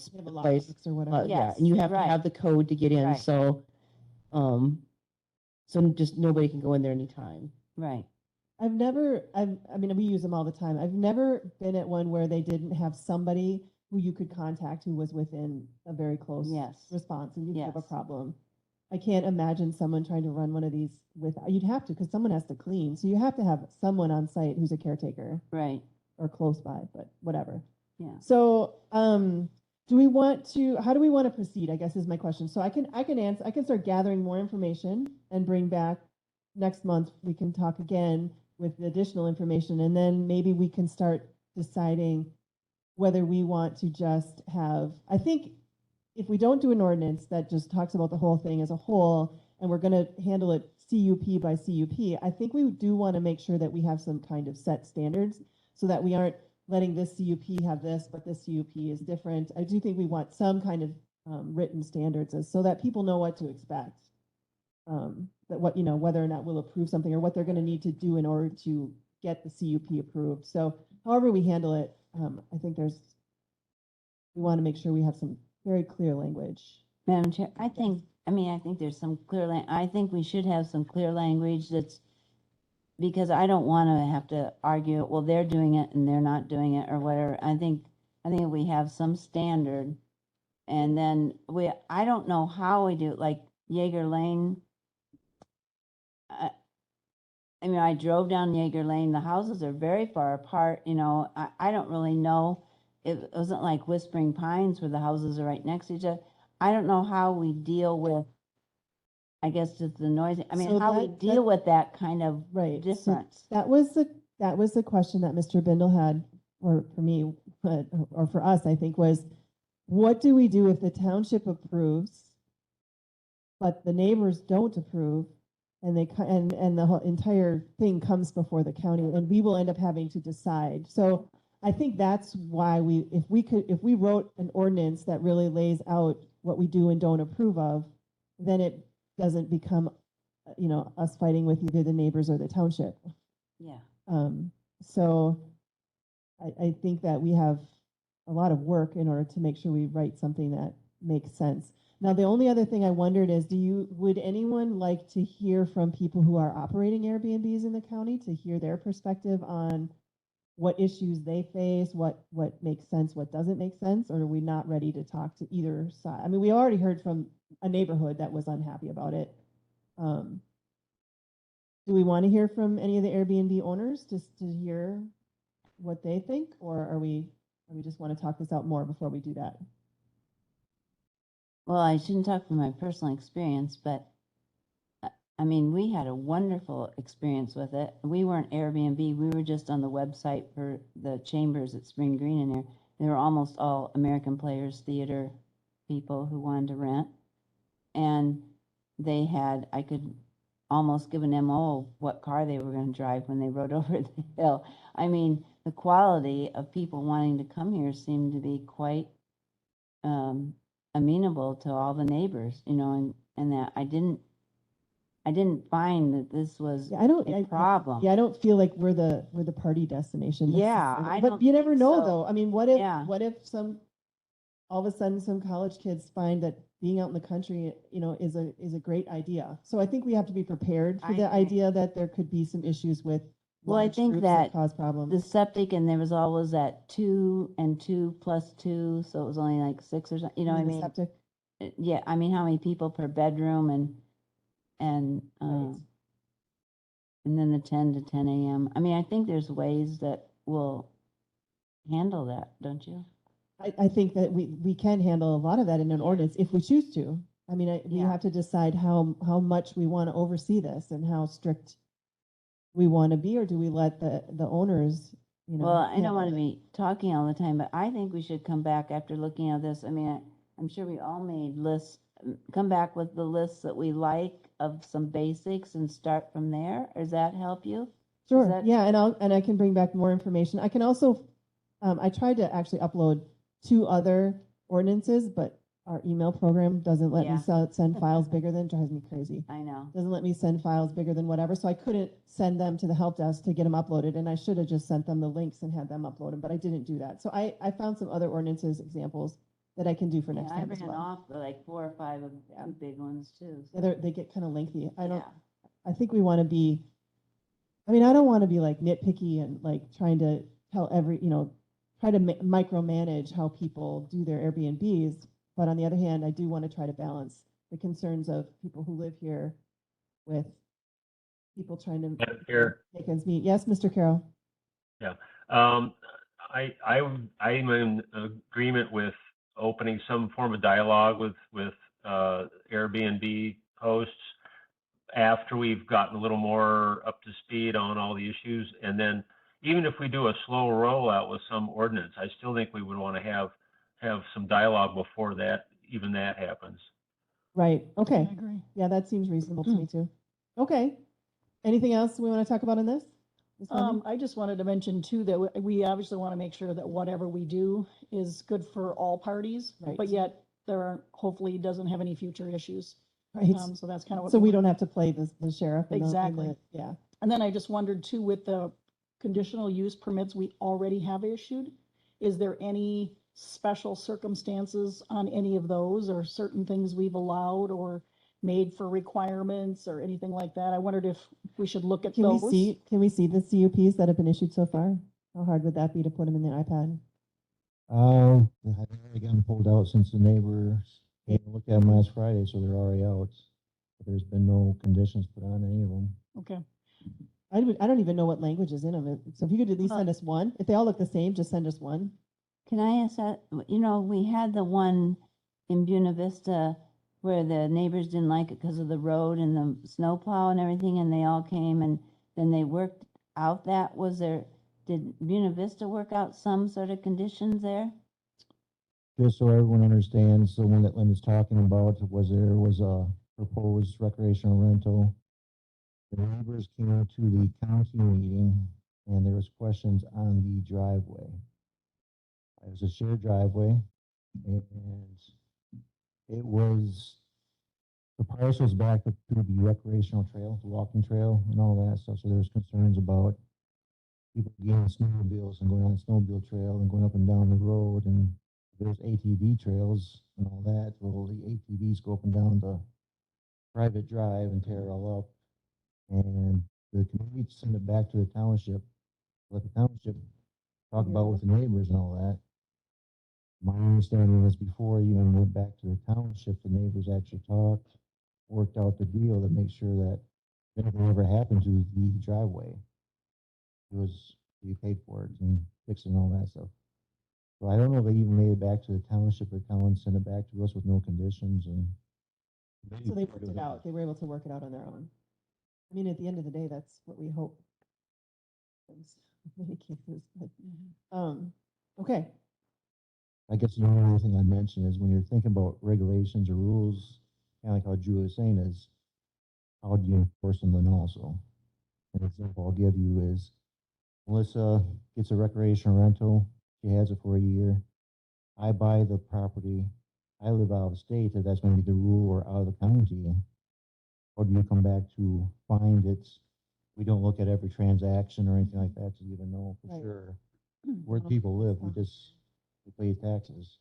They have a place. lockbox or whatever. Yeah, Yes, and you have right. to have the code to get in, Right. so just nobody can go in there anytime. Right. I mean, we use them all the time. I've never been at one where they didn't have somebody who you could contact who was within a very close Yes. response, and you have a Yes. problem. I can't imagine someone trying to run one of these you'd have to, because someone has to clean. So you have to have someone on site who's a caretaker Right. or close by, but whatever. Yeah. So, how do we want to proceed, I guess is my question. So I can start gathering more information and bring back next month. We can talk again with the additional information, and then maybe we can start deciding whether we want to just have, I think if we don't do an ordinance that just talks about the whole thing as a whole, and we're going to handle it CUP by CUP, I think we do want to make sure that we have some kind of set standards so that we aren't letting this CUP have this, but this CUP is different. I do think we want some kind of written standards so that people know what to expect. Whether or not we'll approve something or what they're going to need to do in order to get the CUP approved. So however we handle it, I think we want to make sure we have some very clear language. Madam Chair, I think there's some I think we should have some clear language because I don't want to have to argue, well, they're doing it and they're not doing it or whatever. I think we have some standard, and then I don't know how we do it, like Jaeger Lane. I mean, I drove down Jaeger Lane, the houses are very far apart, I don't really know. It wasn't like Whispering Pines where the houses are right next to each other. I don't know how we deal with, I guess, just the noise. I mean, So how we deal with that kind of Right. So difference. that was the question that Mr. Bindle had, or for me, or for us, I think, was what do we do if the township approves, but the neighbors don't approve, and and the whole entire thing comes before the county, and we will end up having to decide. So I think that's why if we wrote an ordinance that really lays out what we do and don't approve of, then it doesn't become, us fighting with either the neighbors or the township. Yeah. So I think that we have a lot of work in order to make sure we write something that makes sense. Now, the only other thing I wondered is, would anyone like to hear from people who are operating Airbnbs in the county, to hear their perspective on what issues they face, what makes sense, what doesn't make sense, or are we not ready to talk to either side? I mean, we already heard from a neighborhood that was unhappy about it. Do we want to hear from any of the Airbnb owners just to hear what they think, or are we just want to talk this out more before we do that? Well, I shouldn't talk from my personal experience, but I mean, we had a wonderful experience with it. We weren't Airbnb. We were just on the website for the chambers at Spring Green in there. They were almost all American Players Theater people who wanted to rent. And they had, I could almost give an MO what car they were going to drive when they rode over the hill. I mean, the quality of people wanting to come here seemed to be quite amenable to all the neighbors, you know, and that I didn't find that this was Yeah, I don't. a problem. Yeah, I don't feel like we're the party destination. Yeah, necessarily. I But don't you never think know, so. though. I mean, Yeah. what if all of a sudden some college kids find that being out in the country, you know, is a great idea. So I think we have to be prepared for I the agree. idea that there could be some issues with Well, I large think groups that cause problems. The septic, and there was always that 2 and 2 plus 2, so it was only like 6 or something, you know what I the mean? septic. Yeah, I mean, how many people per bedroom and Right. and then the 10 to 10 a.m. I mean, I think there's ways that will handle that, don't you? I think that we can handle a lot of that in an Yeah. ordinance if we choose to. I mean, we Yeah. have to decide how much we want to oversee this and how strict we want to be, or do we let the owners, you know? Well, I don't handle want to it? be talking all the time, but I think we should come back after looking at this. I mean, I'm sure we all made lists, come back with the lists that we like of some basics and start from there. Does that help you? Sure. that- Yeah, and I can bring back more information. I can also, I tried to actually upload 2 other ordinances, but our email program doesn't let me Yeah. send files bigger than, drives me crazy. I know. Doesn't let me send files bigger than whatever, so I couldn't send them to the help desk to get them uploaded, and I should have just sent them the links and had them upload them, but I didn't do that. So I found some other ordinances examples that I can do for Yeah, next I time as ran well. off like 4 or 5 of Yeah. the big ones too. Yeah, they get kind of lengthy. Yeah. I think we want to be, I mean, I don't want to be like nitpicky and like trying to tell try to micromanage how people do their Airbnbs. But on the other hand, I do want to try to balance the concerns of people who live here with people trying to Madam Chair. make ends meet. Yes, Mr. Carroll. Yeah. I'm in agreement with opening some form of dialogue with Airbnb hosts after we've gotten a little more up to speed on all the issues. And then even if we do a slow rollout with some ordinance, I still think we would want to have some dialogue before that happens. Right. Okay. I agree. Yeah, that seems reasonable to me too. Okay. Anything else we want to talk about in this? Ms. London? I just wanted to mention too, that we obviously want to make sure that whatever we do is good for all parties, Right. but yet there aren't, hopefully doesn't have any future issues. Right. So that's kind of what. So we don't have to play the sheriff. and Exactly. Yeah. And then I just wondered too, with the conditional use permits we already have issued, is there any special circumstances on any of those, or certain things we've allowed or made for requirements or anything like that? I wondered if we should look at Can those. can we see the CUPs that have been issued so far? How hard would that be to put them in the iPad? I've already gotten pulled out since the neighbors came and looked at them last Friday, so they're already out. But there's been no conditions put on any of them. Okay. I don't even know what language is in them. So if you could at least send us one. If they all look the same, just send us one. Can I ask that? You know, we had the one in Buena Vista where the neighbors didn't like it because of the road and the snowplow and everything, and they all came and then they worked out that. Did Buena Vista work out some sort of conditions there? Just so everyone understands, the one that Linda's talking about there was a proposed recreational rental. The neighbors came out to the county meeting and there was questions on the driveway. It was a shared driveway and it was, the parcel's back up to the recreational trail, the walking trail and all that stuff. So there was concerns about people getting snowmobiles and going on the snowmobile trail and going up and down the road, and there's ATV trails and all that. Well, the ATVs go up and down the private drive and tear it all up. And the community sent it back to the township. Let the township talk Yeah. about with the neighbors and all that. My understanding is before he even went back to the township, the neighbors actually talked, worked out the deal to make sure that if anything ever happened to the driveway, it was, we paid for it and fixing all that stuff. So I don't know if they even made it back to the township or town sent it back to us with no conditions and. So they worked it out. They were able to work it out on their own. I mean, at the end of the day, that's what we hope. happens in many cases, but, okay. I guess the only other thing I mentioned is when you're thinking about regulations or rules, kind of like how Julie was saying is, how do you enforce them then also? An example I'll give you is Melissa gets a recreational rental. She has it for a year. I buy the property. I live out of state. If that's going to be the rule or out of the county, how do you come back to find it? We don't look at every transaction or anything like that to even know for Right. sure where people live. We just we pay taxes.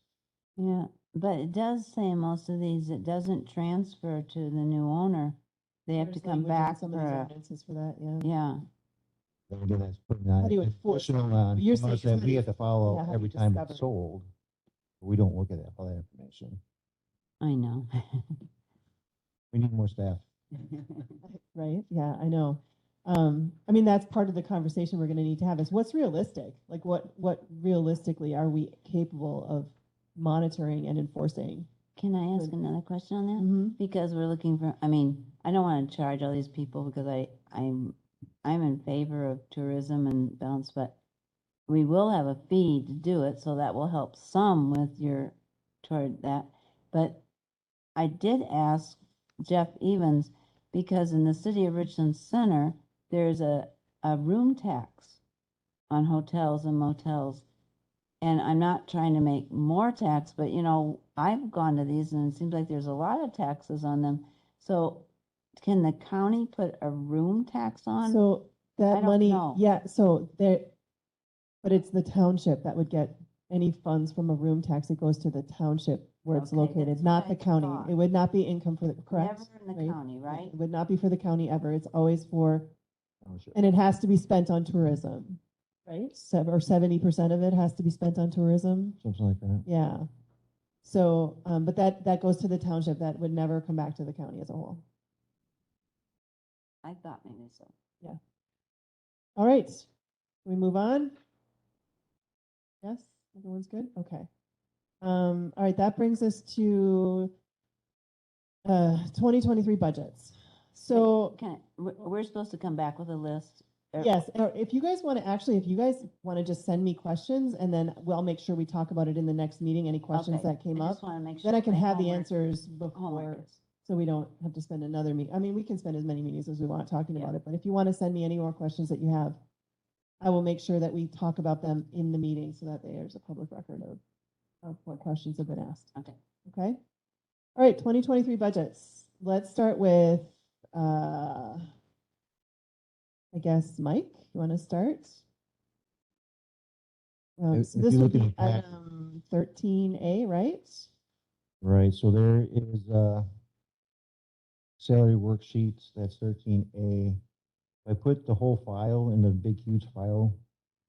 Yeah, but it does say most of these, it doesn't transfer to the new owner. They have to There's come language in back some for of these a, ordinances for that, yeah. yeah, Then again, that's putting How on, do you enforce pushing it? on You're us saying that how do we you- have to follow yeah, how do every you time discover it's it? sold. But we don't look at all that information. I know. We need more staff. Right, yeah, I know. I mean, that's part of the conversation we're gonna need to have is what's realistic? Like what realistically are we capable of monitoring and enforcing? Can I ask Good. another question on that? Mm-hmm. Because we're looking for, I mean, I don't want to charge all these people because I'm in favor of tourism and balance, but we will have a fee to do it, so that will help some with your, toward that. But I did ask Jeff Evans, because in the city of Richland Center, there's a room tax on hotels and motels. And I'm not trying to make more tax, but you know, I've gone to these and it seems like there's a lot of taxes on them. So can the county put a room tax on? So I that don't money, know. yeah, so there, but it's the township that would get any funds from a room tax. It goes to the township where it's Okay, located, that's not what the I county. thought. It would not be income for the, correct? Never in the county, right? It would not be for the county ever. It's always for, Township. and it has to be spent on tourism, right? 70% of it has to be spent on tourism. Something like that. Yeah. So, but that goes to the township. That would never come back to the county as a whole. I thought maybe so. All right. Can we move on? Yes, everyone's good? Okay. All right, that brings us to 2023 budgets. So, We're supposed to come back with a list. yes, or if you guys want to actually, if you guys want to just send me questions and then we'll make sure we talk about it in the next meeting, any questions Okay, that came I up. just want to make sure. Then I can my have the homework- answers homework before, is- so we don't have to spend another meeting. I mean, we can spend as many meetings as we want talking Yeah. about it, but if you want to send me any more questions that you have, I will make sure that we talk about them in the meeting so that there's a public record of what questions have been asked. Okay. Okay? All right, 2023 budgets. Let's start with, I guess, Mike, you want to start? So If this you would look in be the packet- item 13A, right? Right, so there is salary worksheets, that's 13A. I put the whole file in the big huge file.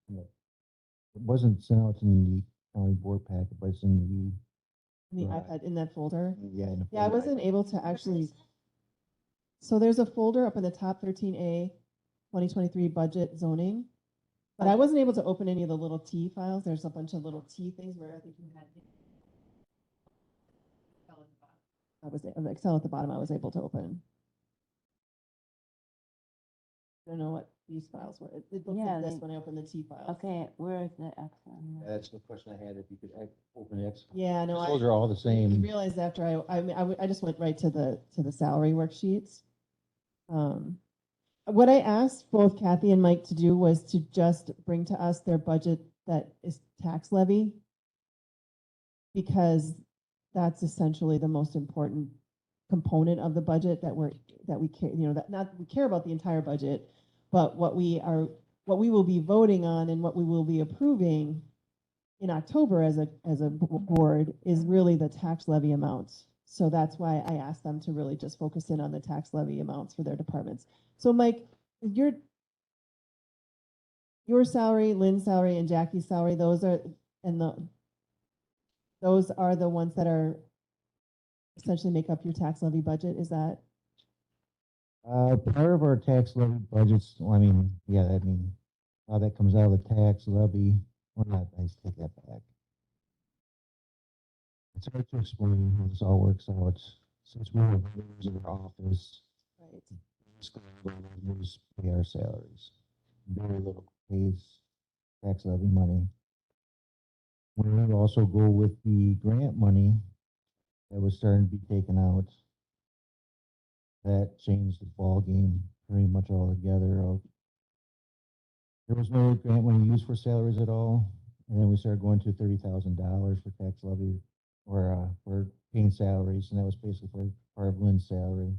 It wasn't sent out in the county board packet, but it's in In the Right. iPad, in that folder? yeah, in the Yeah, I folder. wasn't able to actually, so there's a folder up in the top 13A, 2023 budget zoning. But I wasn't able to open any of the little T files. There's a bunch of little T things where I think you had Excel at the bottom I was able to open. I don't know what these files were. It looks Yeah, like this they- when I open the T files. Okay, where is the Excel? That's the question I had, if you could open the X. Yeah, no, Those are all the I same. realized after I just went right to the salary worksheets. What I asked both Kathy and Mike to do was to just bring to us their budget that is tax levy, because that's essentially the most important component of the budget that we care, that not we care about the entire budget, but what we will be voting on and what we will be approving in October as a board is really the tax levy amounts. So that's why I asked them to really just focus in on the tax levy amounts for their departments. So Mike, your your salary, Lynn's salary, and Jackie's salary, those are the ones that are essentially make up your tax levy budget, is that? Part of our tax levy budgets, well, I mean, yeah, how that comes out of the tax levy, well, not, I just take that back. It's hard to explain how this all works out. Since we're members of our office, Right. basically all the revenues pay our salaries. Very little pays tax levy money. We would also go with the grant money that was starting to be taken out. That changed the ball game pretty much altogether. There was no grant money used for salaries at all, and then we started going to $30,000 for tax levy or for paying salaries, and that was basically for part of Lynn's salary.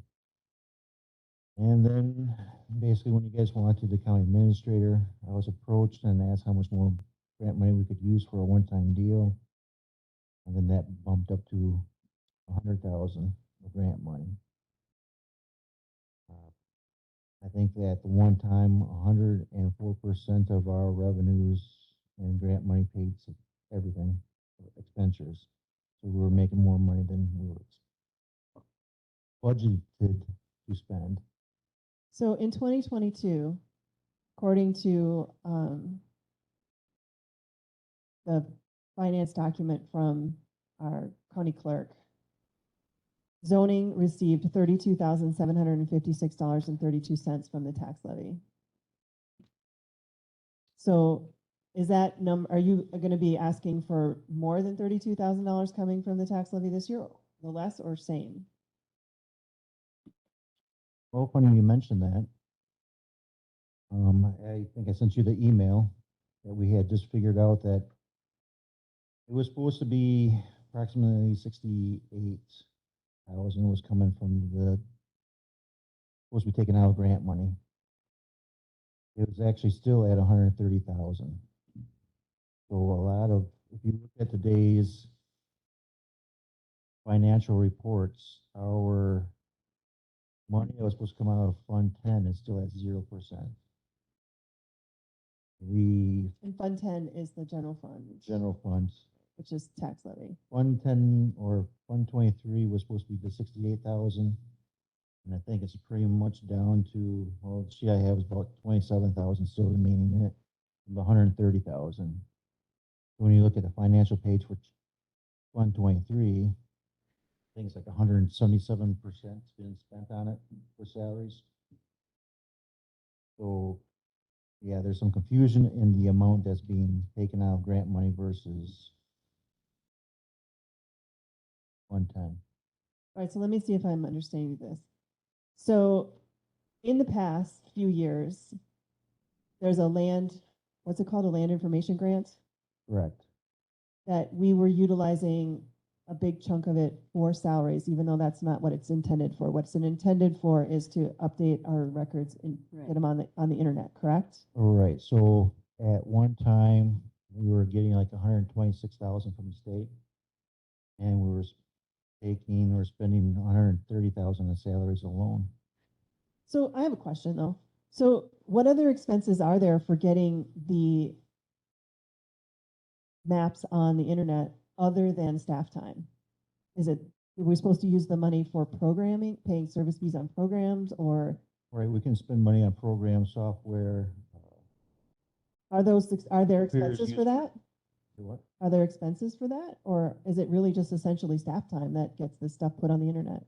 And then basically when you guys wanted the county administrator, I was approached and asked how much more grant money we could use for a one-time deal. And then that bumped up to 100,000 of grant money. I think that at the one time, 104% of our revenues and grant money paid everything, expenditures. So we were making more money than we were budgeted to spend. So in 2022, according to the finance document from our county clerk, zoning received $32,756.32 from the tax levy. So is that are you going to be asking for more than $32,000 coming from the tax levy this year, the less or same? Well, funny you mentioned that. I think I sent you the email that we had just figured out that it was supposed to be approximately 68,000 was coming from supposed to be taken out of grant money. It was actually still at 130,000. So a lot of, if you look at today's financial reports, our money that was supposed to come out of Fund 10 is still at 0%. And Fund 10 is the general fund, General funds. which is tax levy. Fund 10 or Fund 23 was supposed to be the 68,000. And I think it's pretty much down to, well, the sheet I have is about 27,000 still remaining in it, from the 130,000. When you look at the financial page for Fund 23, I think it's like 177% been spent on it for salaries. So, yeah, there's some confusion in the amount that's being taken out of grant money versus Fund 10. All right, so let me see if I'm understanding this. So in the past few years, there's a what's it called? A land information grant Correct. that we were utilizing a big chunk of it for salaries, even though that's not what it's intended for. What's it intended for is to update our records and get them on the internet, correct? All right. So at one time, we were getting like 126,000 from the state, and we were spending 130,000 in salaries alone. So I have a question though. So what other expenses are there for getting the maps on the internet other than staff time? Are we supposed to use the money for programming, paying service fees on programs, or? Right. We can spend money on program software. Are there Computers expenses for that? What? Are there expenses for that? Or is it really just essentially staff time that gets this stuff put on the internet?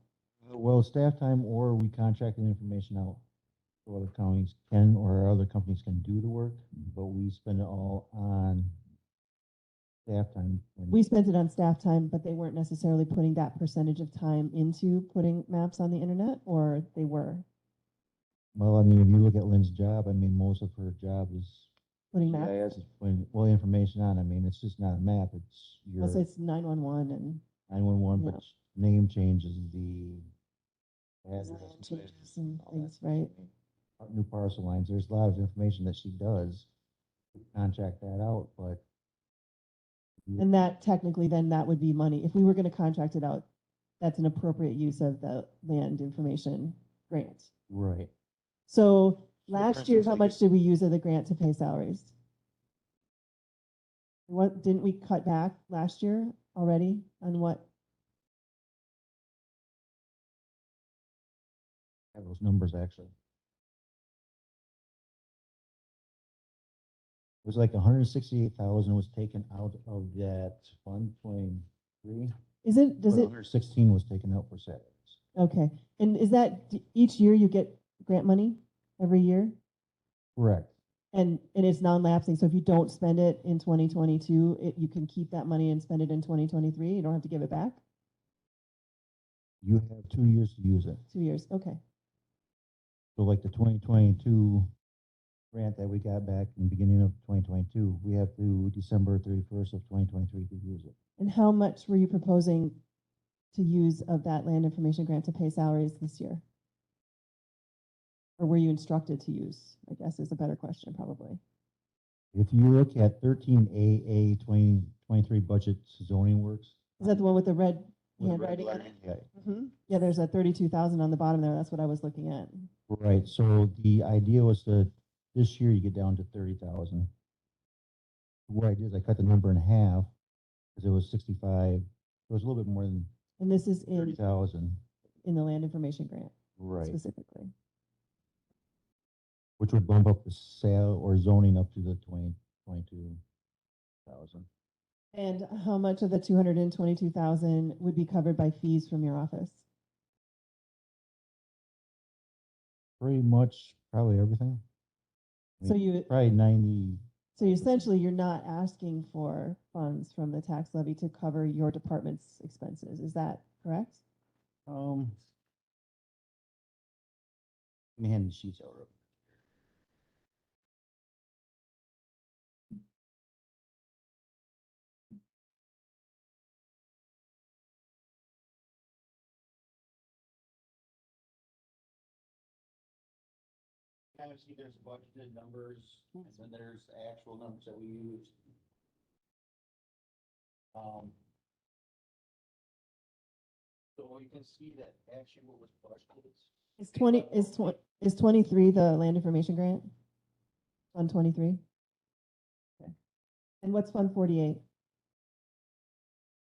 Well, staff time, or we contract the information out so other counties can, or other companies can do the work, but we spend it all on staff time. We spent it on staff time, but they weren't necessarily putting that percentage of time into putting maps on the internet, or they were? Well, I mean, if you look at Lynn's job, I mean, most of her job is Putting maps? GIS, is putting information on. I mean, it's just not a map. It's your Let's say it's 911 and 911, yeah. but name changes, the land address, changes and all things, that. right? New parcel lines. There's a lot of information that she does. We contract that out, but And that technically then that would be money. If we were going to contract it out, that's an appropriate use of the land information grant. right. So for last instance, year, how like much did we use of the grant to pay salaries? What, didn't we cut back last year already on what? I have those numbers actually. It was like 168,000 was taken out of that Fund 23. Is it, does but it, 116 was taken out for salaries. okay. And is that each year you get grant money every year? Correct. And it's non-lapsing, so if you don't spend it in 2022, you can keep that money and spend it in 2023, you don't have to give it back? You have 2 years to use it. 2 years, okay. So like the 2022 grant that we got back in the beginning of 2022, we have to December 31st of 2023 to use it. And how much were you proposing to use of that land information grant to pay salaries this year? Or were you instructed to use, I guess is a better question, probably. If you look at 13AA 2023 budget zoning works. Is that the one with the red with handwriting on it? lettering, Yeah, Yeah, there's a 32,000 on the bottom there, that's what I was looking at. right. So the idea was to, this year you get down to 30,000. What I did is I cut the number in half because it was 65. So it was a little bit more than And this is 30,000. in the land information grant Right. specifically. Which would bump up the sale or zoning up to the 22,000. And how much of the 222,000 would be covered by fees from your office? Pretty much, probably everything. I So mean, you, probably 90. so essentially you're not asking for funds from the tax levy to cover your department's expenses, is that correct? Let me hand the sheets over. Kind of see there's budgeted numbers, and then there's actual numbers that we use. So you can see that actually what was budgeted. Is 23 the land information grant? Fund 23? Okay. And what's Fund 48?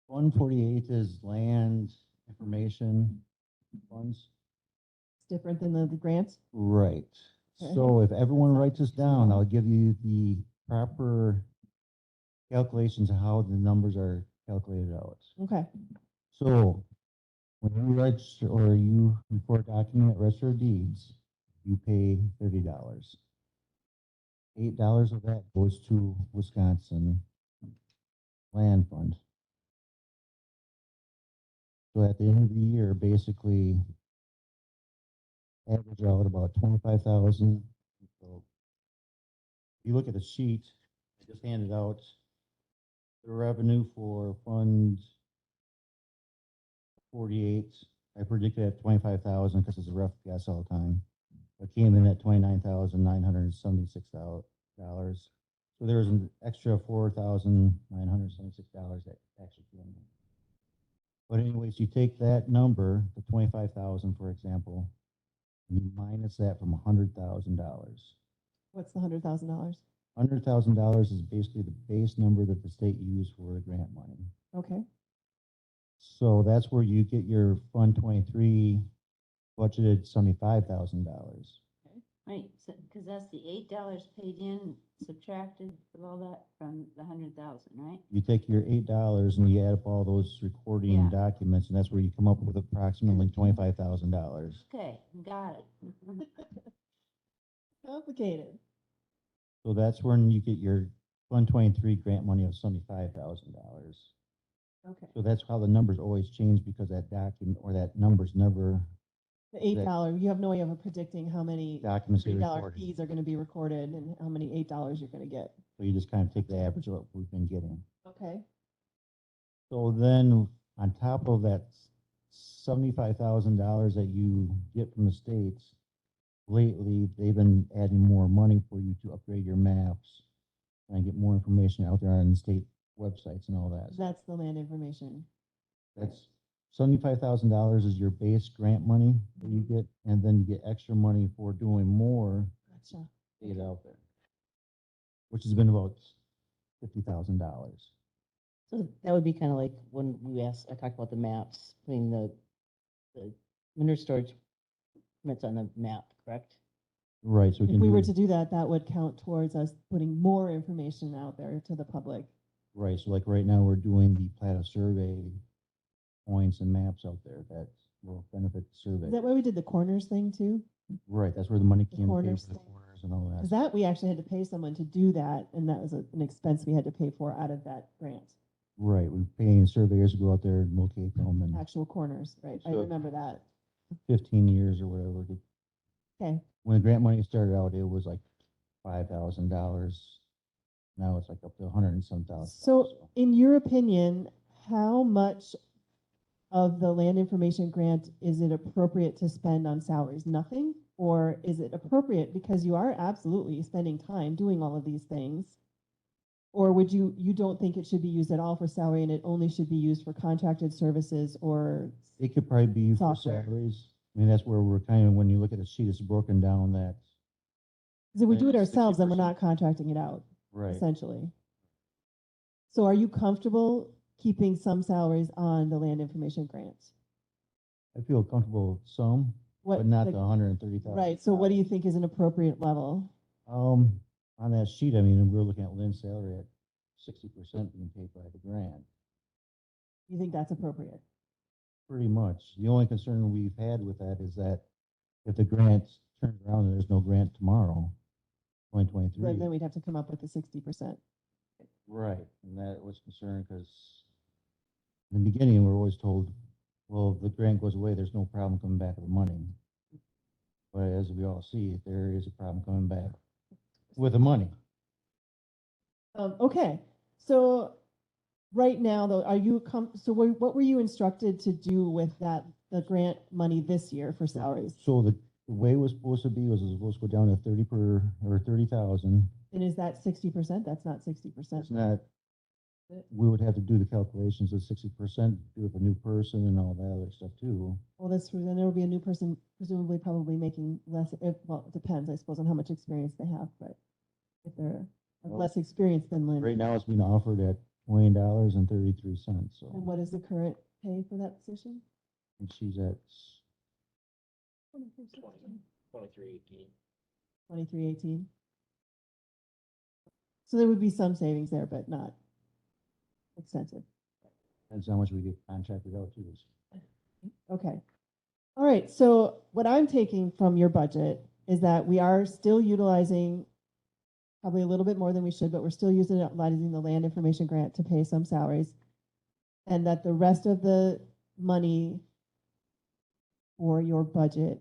148 is land information funds. It's different than the grants? Right. Okay. So if everyone writes this down, I'll give you the proper calculations of how the numbers are calculated out. Okay, So when you register or you report a document at Register of Deeds, you pay $30. $8 of that goes to Wisconsin Land Fund. So at the end of the year, basically average out about 25,000. So if you look at the sheet, I just handed out the revenue for Fund 48. I predicted at 25,000 because it's a rough guess all the time. It came in at $29,976. So there was an extra $4,976 that actually came in. But anyways, you take that number, the 25,000, for example, and you minus that from $100,000. what's the $100,000? $100,000 is basically the base number that the state used for the grant money. Okay, So that's where you get your Fund 23 budgeted $75,000. Right, so, cause that's the $8 paid in, subtracted with all that from the 100,000, right? You take your $8 and you add up all those recording Yeah. documents, and that's where you come up with approximately $25,000. Okay, got it. complicated. So that's when you get your Fund 23 grant money of $75,000. Okay, So that's how the numbers always change because that document or that number's never the $8, you have no way of predicting how many documents get $3 recorded. fees are going to be recorded and how many $8 you're going to get. So you just kind of take the average of what we've been getting. Okay, So then on top of that $75,000 that you get from the states, lately they've been adding more money for you to upgrade your maps and get more information out there on the state websites and all that. that's the land information. That's $75,000 is your base grant money that you get, and then you get extra money for doing more Gotcha. to get out there, which has been about $50,000. So that would be kind of like when I talked about the maps, putting the winter storage permits on the map, correct? Right, so we If can we were do, to do that, that would count towards us putting more information out there to the public. right, so like right now, we're doing the plat of survey points and maps out there that will benefit the survey. Is that why we did the corners thing too? Right, that's where the money The came to pay corners for the thing. corners and all Because that. that, we actually had to pay someone to do that, and that was an expense we had to pay for out of that grant. Right, we're paying surveyors to go out there and locate them and Actual corners, right? I So- remember that. 15 years or whatever. Okay. When the grant money started out, it was like $5,000. Now it's like up to 100 and some thousand. So in your opinion, how much of the land information grant is it appropriate to spend on salaries? Nothing? Or is it appropriate because you are absolutely spending time doing all of these things? Or would you don't think it should be used at all for salary and it only should be used for contracted services or? It could probably be for Software. salaries. I mean, that's where we're kind of, when you look at the sheet, it's broken down that, Because if we do it Yeah, ourselves, then we're 60%. not contracting it out, right. essentially. So are you comfortable keeping some salaries on the land information grant? I feel comfortable with some, What, but not like- the 130,000. Right, so what do you think is an appropriate level? On that sheet, I mean, we're looking at Lynn's salary at 60% being paid by the grant, You think that's appropriate? pretty much. The only concern we've had with that is that if the grant turns around and there's no grant tomorrow, 2023. Then we'd have to come up with the 60%. Right, and that was concerned because in the beginning, we were always told, well, if the grant goes away, there's no problem coming back with the money. But as we all see, there is a problem coming back with the money. Okay, so right now though, are you so what were you instructed to do with that, the grant money this year for salaries? So the way it was supposed to be was it was supposed to go down to 30,000. And is that 60%? That's not 60%. It's not, we would have to do the calculations of 60%, do it for a new person and all that other stuff too. Well, that's true. Then there will be a new person, presumably probably making less, well, it depends, I suppose, on how much experience they have, but if they're Well, less experienced than Lynn. Right now, it's being offered at $20.33, And so, what is the current pay for that position? and she's at, 2318. 2318. So there would be some savings there, but not extensive. depends how much we get contracted out to. Okay. All right. So what I'm taking from your budget is that we are still utilizing probably a little bit more than we should, but we're still utilizing the land information grant to pay some salaries. And that the rest of the money for your budget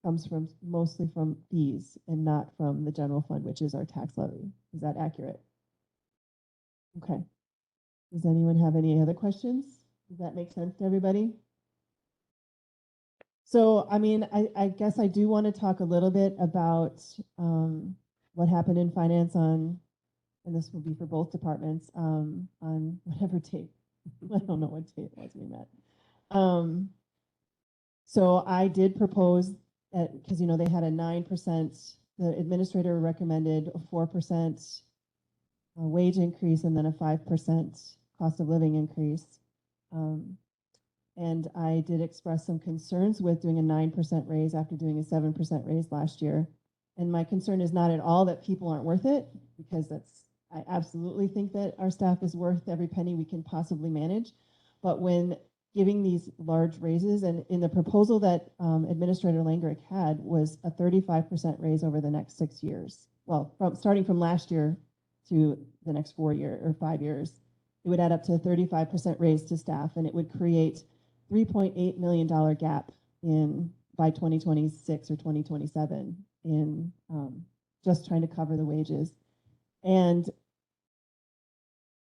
comes from mostly from fees and not from the general fund, which is our tax levy. Is that accurate? Okay. Does anyone have any other questions? Does that make sense to everybody? So, I mean, I guess I do want to talk a little bit about what happened in finance on, and this will be for both departments, on whatever date. I don't know what date it was we met. So I did propose, because, you know, they had a 9%, the administrator recommended a 4% wage increase and then a 5% cost of living increase. And I did express some concerns with doing a 9% raise after doing a 7% raise last year. And my concern is not at all that people aren't worth it, because I absolutely think that our staff is worth every penny we can possibly manage. But when giving these large raises, and in the proposal that Administrator Langrick had was a 35% raise over the next 6 years. Well, starting from last year to the next 4 year or 5 years, it would add up to a 35% raise to staff, and it would create $3.8 million gap by 2026 or 2027 in just trying to cover the wages. And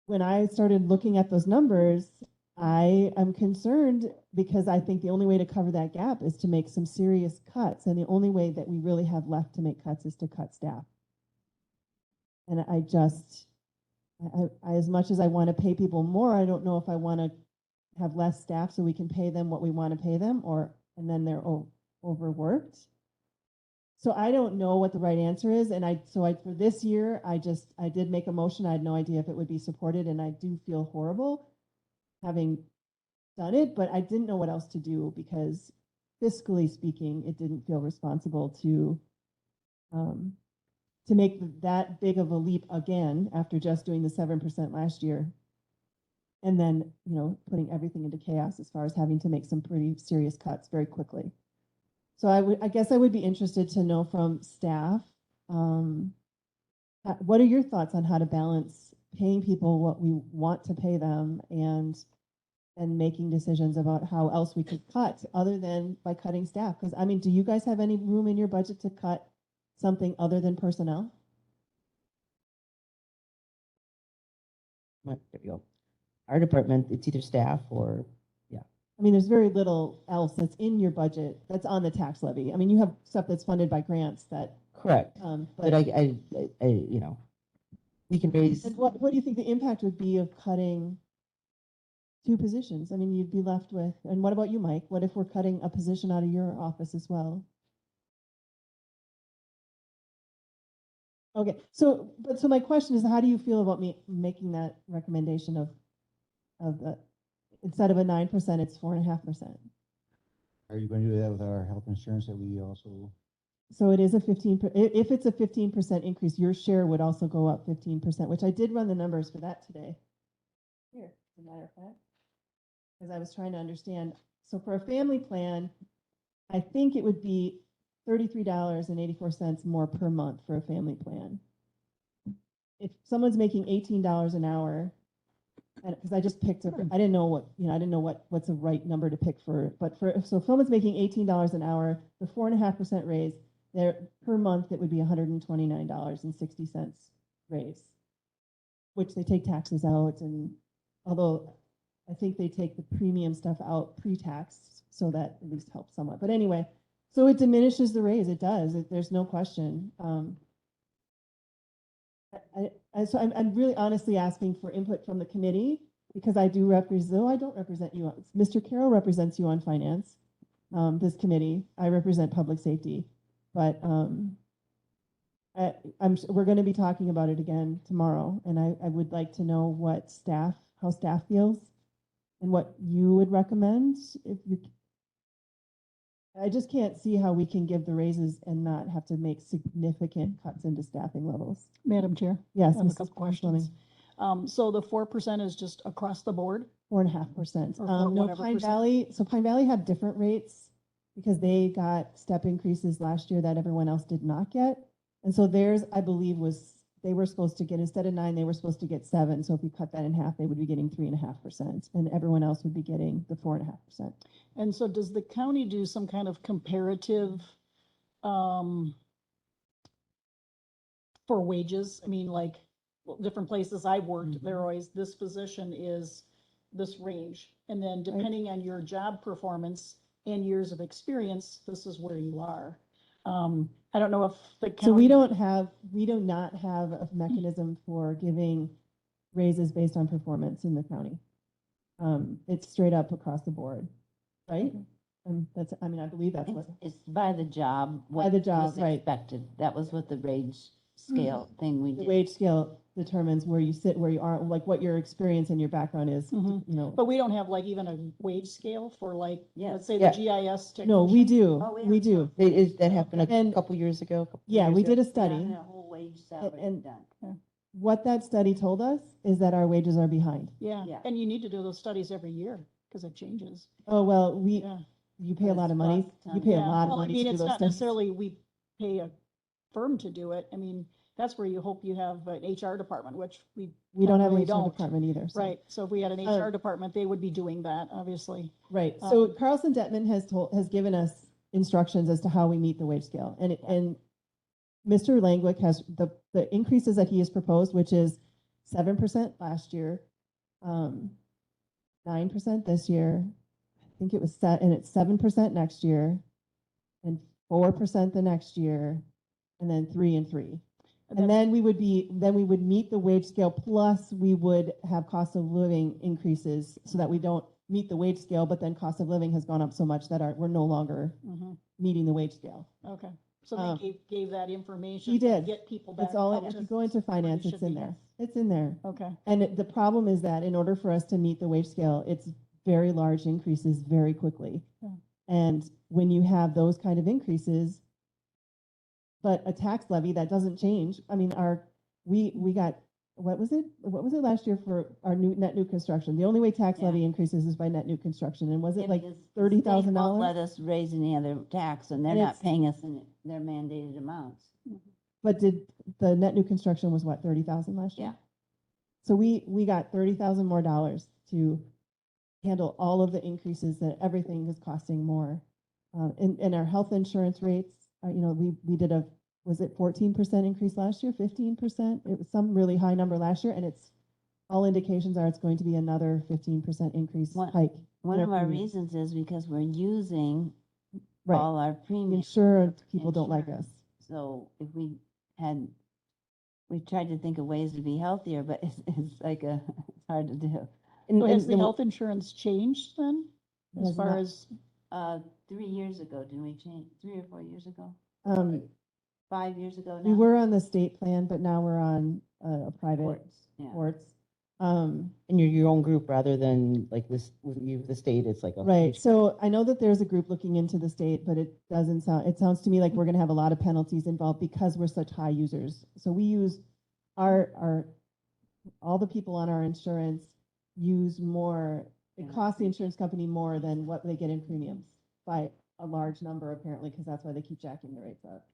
when I started looking at those numbers, I am concerned because I think the only way to cover that gap is to make some serious cuts. And the only way that we really have left to make cuts is to cut staff. And I as much as I want to pay people more, I don't know if I want to have less staff so we can pay them what we want to pay them, and then they're overworked. So I don't know what the right answer is, and for this year, I did make a motion. I had no idea if it would be supported, and I do feel horrible having done it, but I didn't know what else to do because fiscally speaking, it didn't feel responsible to make that big of a leap again after just doing the 7% last year. And then, putting everything into chaos as far as having to make some pretty serious cuts very quickly. So I guess I would be interested to know from staff, what are your thoughts on how to balance paying people what we want to pay them and making decisions about how else we could cut other than by cutting staff? Because I mean, do you guys have any room in your budget to cut something other than personnel? There we go. Our department, it's either staff or, I mean, there's very little else that's in your budget that's on the tax levy. I mean, you have stuff that's funded by grants that, correct. but But we can raise, and what do you think the impact would be of cutting 2 positions? I mean, you'd be left with, and what about you, Mike? What if we're cutting a position out of your office as well? Okay, so my question is, how do you feel about me making that recommendation of the, instead of a 9%, it's 4.5%? Are you going to do that with our health insurance that we also? So it is a 15%, if it's a 15% increase, your share would also go up 15%, which I did run the numbers for that today. Here, as a matter of fact, because I was trying to understand. So for a family plan, I think it would be $33.84 more per month for a family plan. If someone's making $18 an hour, and because I just picked up, I didn't know what's the right number to pick for, so if someone's making $18 an hour, the 4.5% raise, there per month, it would be $129.60 raise, which they take taxes out, and although I think they take the premium stuff out pre-tax, so that at least helps somewhat. But anyway, so it diminishes the raise. It does. There's no question. So I'm really honestly asking for input from the committee because I do represent, though I don't represent you. Mr. Carroll represents you on finance, this committee. I represent public safety, but we're going to be talking about it again tomorrow, and I would like to know how staff feels and what you would recommend. I just can't see how we can give the raises and not have to make significant cuts into staffing levels. Madam Chair? Yes, I have a Mrs. couple questions. So the 4% is just across the board? 4.5%. Or No, whatever Pine percent. Valley. So Pine Valley had different rates because they got step increases last year that everyone else did not get. And so theirs, I believe, they were supposed to get, instead of 9, they were supposed to get 7. So if you cut that in half, they would be getting 3.5%, and everyone else would be getting the 4.5%. And so does the county do some kind of comparative for wages? I mean, like, different places I've worked, they're always, this position is this range. And then depending on your job performance and years of experience, this is where you are. I don't know if the county. So we do not have a mechanism for giving raises based on performance in the county. It's straight up across the board, right? I believe that's what. It's by the job. By the job, was right. Expected. That was what the wage scale thing we The did. wage scale determines where you sit, where you are, like what your experience and your background is, But we don't have like even a wage scale for like, Yes. let's say Yeah. the GIS technician? No, we do, Oh, we we have do. that happened And- a couple years ago. Yeah, we did a Yeah, study. and a whole wage salary and- done. What that study told us is that our wages are behind. Yeah, Yeah. and you need to do those studies every year because it changes. Oh, well, Yeah. you pay a But lot it's of money. cost You ton. pay a Yeah. lot of Well, I money mean, to do it's those not studies. necessarily we pay a firm to do it. I mean, that's where you hope you have an HR department, which we We don't have an generally HR don't. department either. So. Right, so if we had an HR department, they would be doing that, obviously. Right. So Carlson Detman has given us instructions as to how we meet the wage scale, and Mr. Langwick has the increases that he has proposed, which is 7% last year, 9% this year. I think it was set, and it's 7% next year, and 4% the next year, and then 3 and 3. And then we would meet the wage scale, plus we would have cost of living increases so that we don't meet the wage scale, but then cost of living has gone up so much that we're no longer Mhm. meeting the wage scale. Okay, So Um, they gave that information. he to did. Get people back. It's all, up if to you go into where they finance, should it's in be. there. It's in there. Okay, And the problem is that in order for us to meet the wage scale, it's very large increases very quickly. Yeah. And when you have those kind of increases, but a tax levy that doesn't change, I mean, we got, what was it? What was it last year for our net new construction? The only way tax Yeah. levy increases is by net new construction. And was it Yeah, like because the state won't $30,000? Let us raise any other tax, and they're And not it's- paying us in their mandated amounts. But did the net new construction was what, 30,000 last year? Yeah. So we got 30,000 more dollars to handle all of the increases that everything is costing more. And our health insurance rates, you know, we did was it 14% increase last year, 15%? It was some really high number last year, and it's, all indications are it's going to be another 15% increase One- hike. One in of our premiums. reasons is because we're using Right, all our premiums. insurance people don't like insurance. us. So if we tried to think of ways to be healthier, but it's like it's hard to do. And, so has the and health insurance changed then? As Has far not. as, 3 years ago, didn't we change? 3 or 4 years ago? um, 5 years ago now? we were on the state plan, but now we're on a private Courts, yeah. courts. And you're your own group rather than like this, with you, the state, it's like a. Right, huge- so I know that there's a group looking into the state, but it sounds to me like we're gonna have a lot of penalties involved because we're such high users. So we use all the people on our insurance use more, it costs the insurance company more than what they get in premiums by a large number apparently, because that's why they keep jacking the rates up.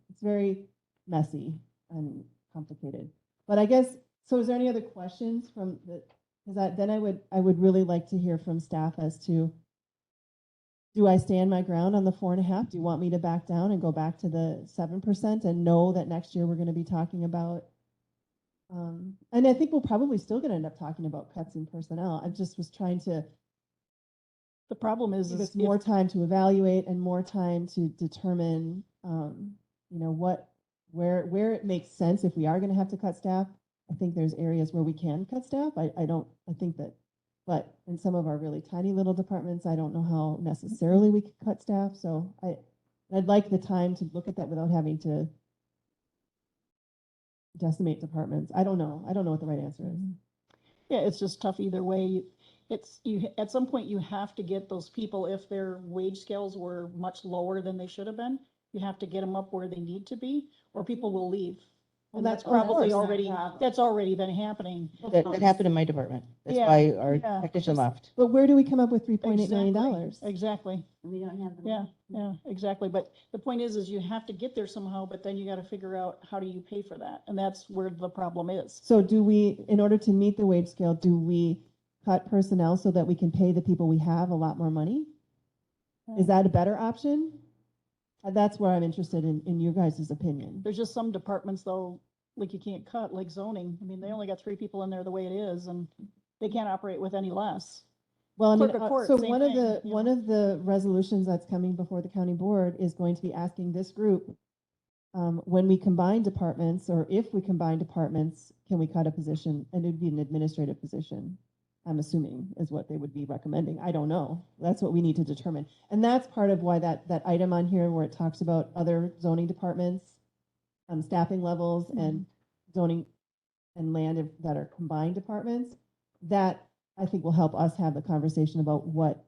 It's very messy and complicated. But I guess, so is there any other questions from the, because then I would really like to hear from staff as to, do I stand my ground on the 4.5? Do you want me to back down and go back to the 7% and know that next year we're going to be talking about, and I think we're probably still going to end up talking about cuts in personnel. I just was trying to the problem is give us if- more time to evaluate and more time to determine, you know, where it makes sense if we are going to have to cut staff. I think there's areas where we can cut staff. I think that, but in some of our really tiny little departments, I don't know how necessarily we could cut staff. So I'd like the time to look at that without having to decimate departments. I don't know what the right answer is. Yeah, it's just tough either way. At some point you have to get those people, if their wage scales were much lower than they should have been, you have to get them up where they need to be, or people will leave. And that's Oh, of probably course. already, that's already been happening. That happened in my department. That's Yeah, why our yeah. technician left. But where do we come up with $3.8 million? Exactly. We don't have the. Yeah, yeah, exactly. But the point is you have to get there somehow, but then you got to figure out how do you pay for that? And that's where the problem is. So do we, in order to meet the wage scale, do we cut personnel so that we can pay the people we have a lot more money? Is that a better option? That's where I'm interested in your guys' opinion. There's just some departments though, like you can't cut, like zoning. I mean, they only got 3 people in there the way it is, and they can't operate with any less. Well, I mean, Clerk of court, so same one of thing, the, you one know. of the resolutions that's coming before the county board is going to be asking this group, when we combine departments, or if we combine departments, can we cut a position? And it'd be an administrative position, I'm assuming, is what they would be recommending. I don't know. That's what we need to determine. And that's part of why that item on here where it talks about other zoning departments, staffing levels and zoning and land that are combined departments, that I think will help us have the conversation about what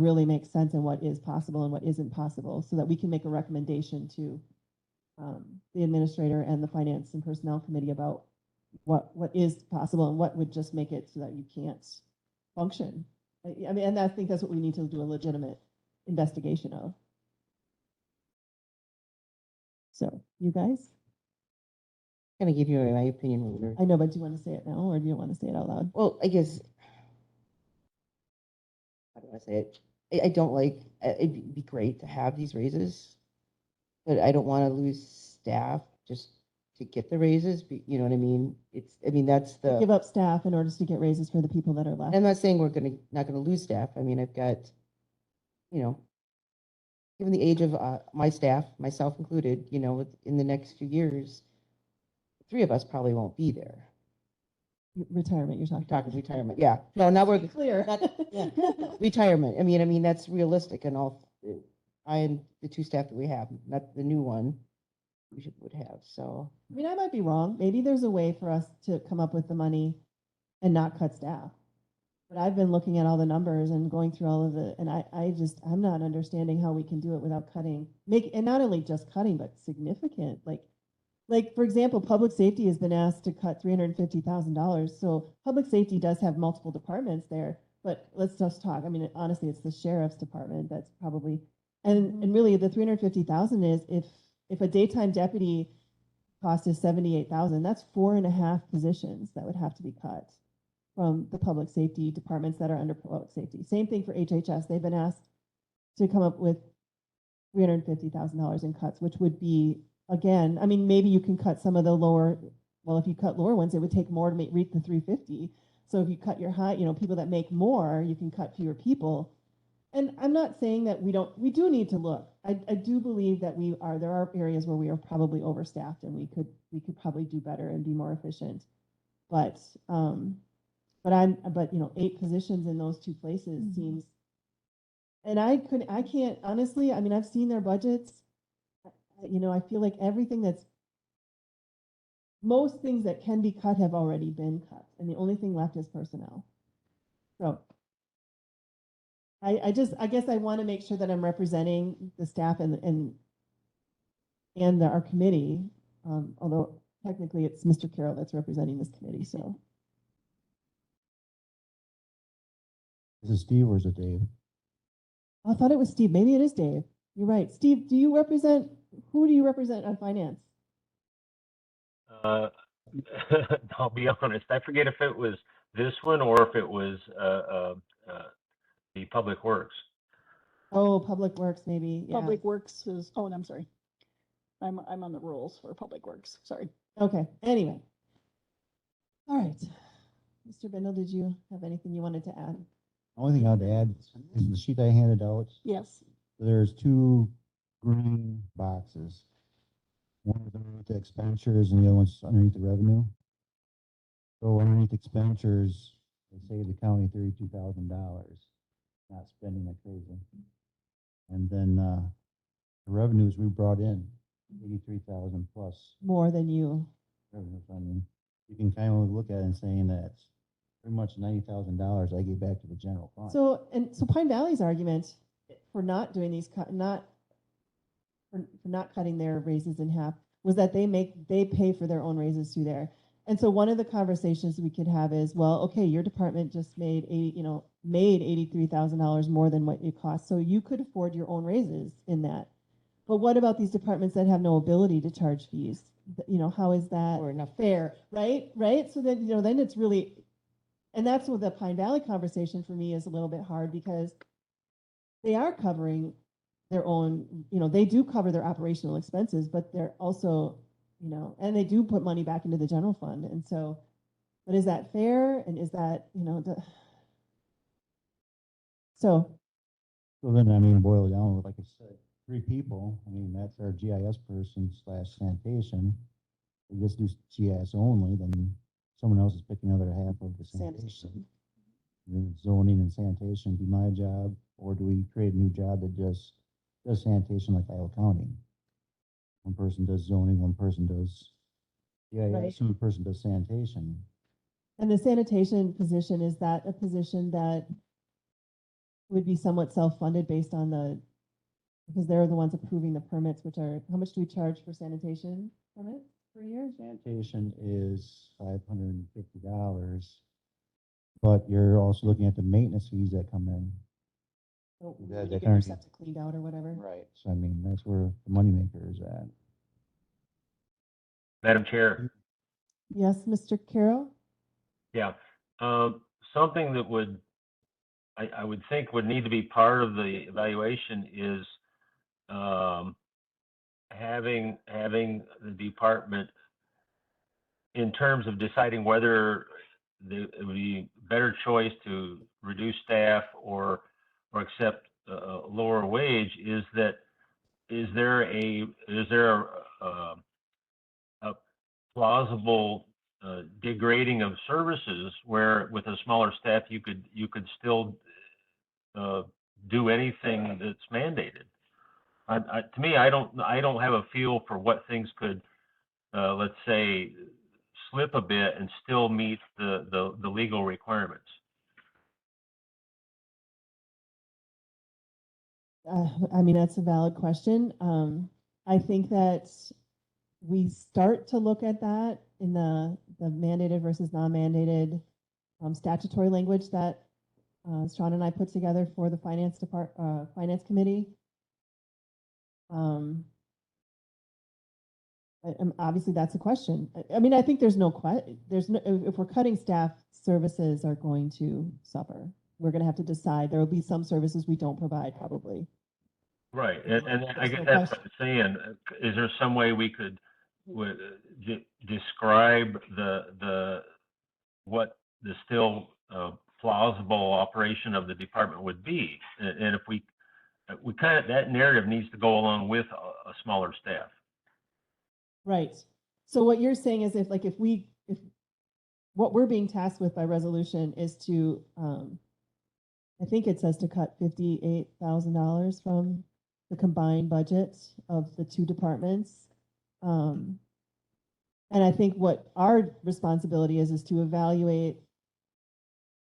really makes sense and what is possible and what isn't possible, so that we can make a recommendation to the administrator and the finance and personnel committee about what is possible and what would just make it so that you can't function. I mean, and I think that's what we need to do a legitimate investigation of. So, you guys? Kind of give you my opinion later. I know, but do you want to say it now, or do you want to say it out loud? Well, I guess, how do I say it? I don't like, it'd be great to have these raises, but I don't want to lose staff just to get the raises, you know what I mean? That's Give the, up staff in order to get raises for the people that are left. I'm not saying we're not gonna lose staff. I mean, I've got, given the age of my staff, myself included, in the next few years, 3 of us probably won't be there. Retirement, you're I'm talking. talking retirement, yeah. No, now we're, Clear. not, yeah, retirement. I mean, that's realistic and all. and the two staff that we have, not the new one would have, so. I mean, I might be wrong. Maybe there's a way for us to come up with the money and not cut staff. But I've been looking at all the numbers and going through all of it, and I'm not understanding how we can do it without cutting, and not only just cutting, but significant, like, for example, public safety has been asked to cut $350,000. So public safety does have multiple departments there, but let's just talk. I mean, honestly, it's the sheriff's department that's probably, and really the 350,000 is if a daytime deputy cost is 78,000, that's 4.5 positions that would have to be cut from the public safety departments that are under public safety. Same thing for HHS. They've been asked to come up with $350,000 in cuts, which would be, again, I mean, maybe you can cut some of the lower, well, if you cut lower ones, it would take more to reach the 350. So if you cut your high, people that make more, you can cut fewer people. And I'm not saying that we do need to look. I do believe that there are areas where we are probably overstaffed and we could probably do better and be more efficient. But 8 positions in those 2 places seems, and I can't, honestly, I mean, I've seen their budgets. I feel like most things that can be cut have already been cut, and the only thing left is personnel. So I guess I want to make sure that I'm representing the staff and our committee, although technically it's Mr. Carroll that's representing this committee, so. Is it Steve or is it Dave? I thought it was Steve. Maybe it is Dave. You're right. Steve, who do you represent on finance? I'll be honest, I forget if it was this one or if it was the Public Works. Oh, Public Works, maybe. Yeah. Public Works is, oh, and I'm sorry. I'm on the rules for Public Works, sorry. Okay, anyway. All right. Mr. Bindle, did you have anything you wanted to add? The only thing I'd add is the sheet I handed out. Yes. There's 2 green boxes. One of them with the expenditures and the other one's underneath the revenue. So underneath expenditures, they save the county $32,000, not spending like crazy. And then the revenues we brought in, 83,000 plus More than you. revenue. I mean, you can kind of look at it and saying that pretty much $90,000 I gave back to the general fund. So Pine Valley's argument for not doing these for not cutting their raises in half was that they pay for their own raises through there. And so one of the conversations we could have is, well, okay, your department just made $83,000 more than what it costs, so you could afford your own raises in that. But what about these departments that have no ability to charge fees? How is that Or enough. fair? Right? So then, then it's really, and that's what the Pine Valley conversation for me is a little bit hard, because they are covering their own, they do cover their operational expenses, but they're also, and they do put money back into the general fund. And so, but is that fair? And is that, so. So then, I mean, boil it down, like I said, 3 people. I mean, that's our GIS person / sanitation. We just do GIS only, then someone else is picking the other half of the sanitation. The zoning and sanitation be my job, or do we create a new job that just does sanitation like Iowa County? One person does zoning, one person does GIS, Right. one person does sanitation. And the sanitation position, is that a position that would be somewhat self-funded based on because they're the ones approving the permits, which are, how much do we charge for sanitation permits per year? Sanitation is $550, but you're also looking at the maintenance fees that come in. So Yeah, when they you get your currently- septic cleaned out or whatever. Right. So I mean, that's where the moneymaker is at. Madam Chair, Yes, Mr. Carroll? yeah, something that I would think would need to be part of the evaluation is having the department, in terms of deciding whether it would be better choice to reduce staff or accept a lower wage, is there a plausible degrading of services where with a smaller staff you could still do anything that's mandated? To me, I don't have a feel for what things could, let's say, slip a bit and still meet the legal requirements. I mean, that's a valid question. I think that we start to look at that in the mandated versus non-mandated statutory language that Sean and I put together for the finance committee. Obviously, that's a question. I mean, I think there's no, if we're cutting staff, services are going to suffer. We're going to have to decide. There will be some services we don't provide, probably. Right, and I guess no that's question. what I'm saying. Is there some way we could describe what the still plausible operation of the department would be? And if we kind of, that narrative needs to go along with a smaller staff. Right. So what you're saying is if what we're being tasked with by resolution is to, I think it says to cut $58,000 from the combined budget of the two departments. And I think what our responsibility is to evaluate,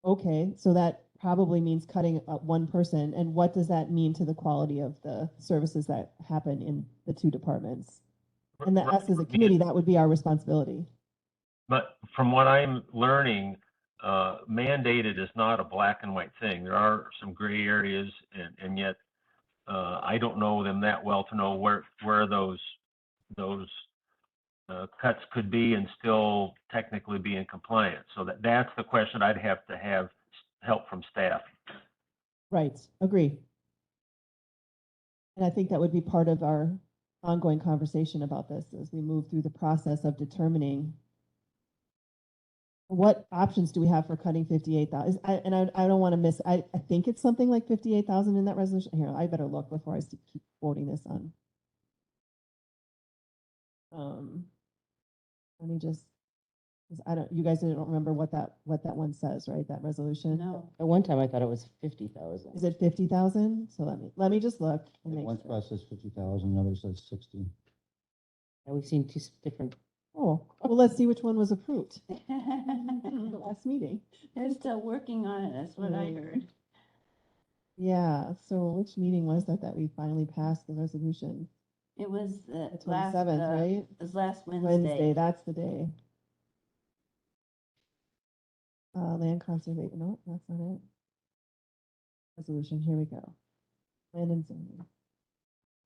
okay, so that probably means cutting one person. And what does that mean to the quality of the services that happen in the two departments? And that us as a committee, that would be our responsibility. But from what I'm learning, mandated is not a black and white thing. There are some gray areas, and yet I don't know them that well to know where those cuts could be and still technically be in compliance. So that's the question I'd have to have help from staff. Right, agree. And I think that would be part of our ongoing conversation about this as we move through the process of determining what options do we have for cutting 58,000. And I don't want to miss, I think it's something like 58,000 in that resolution. Here, I better look before I keep quoting this on. Let me just, 'cause you guys don't remember what that one says, right? That resolution? No. At one time, I thought it was 50,000. Is it 50,000? So let me just look. And make One sure. spot says 50,000, another says 60. And we've seen two different, Oh, well, let's see which one was approved. The last meeting. They're still working on it, that's what I heard. Yeah, so which meeting was that we finally passed the resolution? It was The the last, 27th, right? it was last Wednesday, Wednesday. that's the day. Land conservation, no, that's not it. Resolution, here we go. Land and zoning.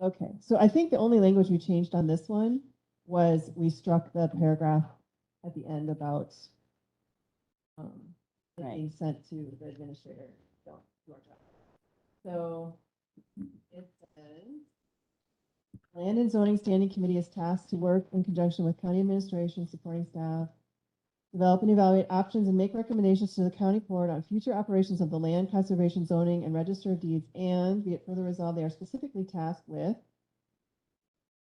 Okay, so I think the only language we changed on this one was we struck the paragraph at the end about it being sent to the administrator. So it says, Land and Zoning Standing Committee is tasked to work in conjunction with county administration, supporting staff, develop and evaluate options and make recommendations to the county board on future operations of the land conservation zoning and register of deeds. And be it further resolved, they are specifically tasked with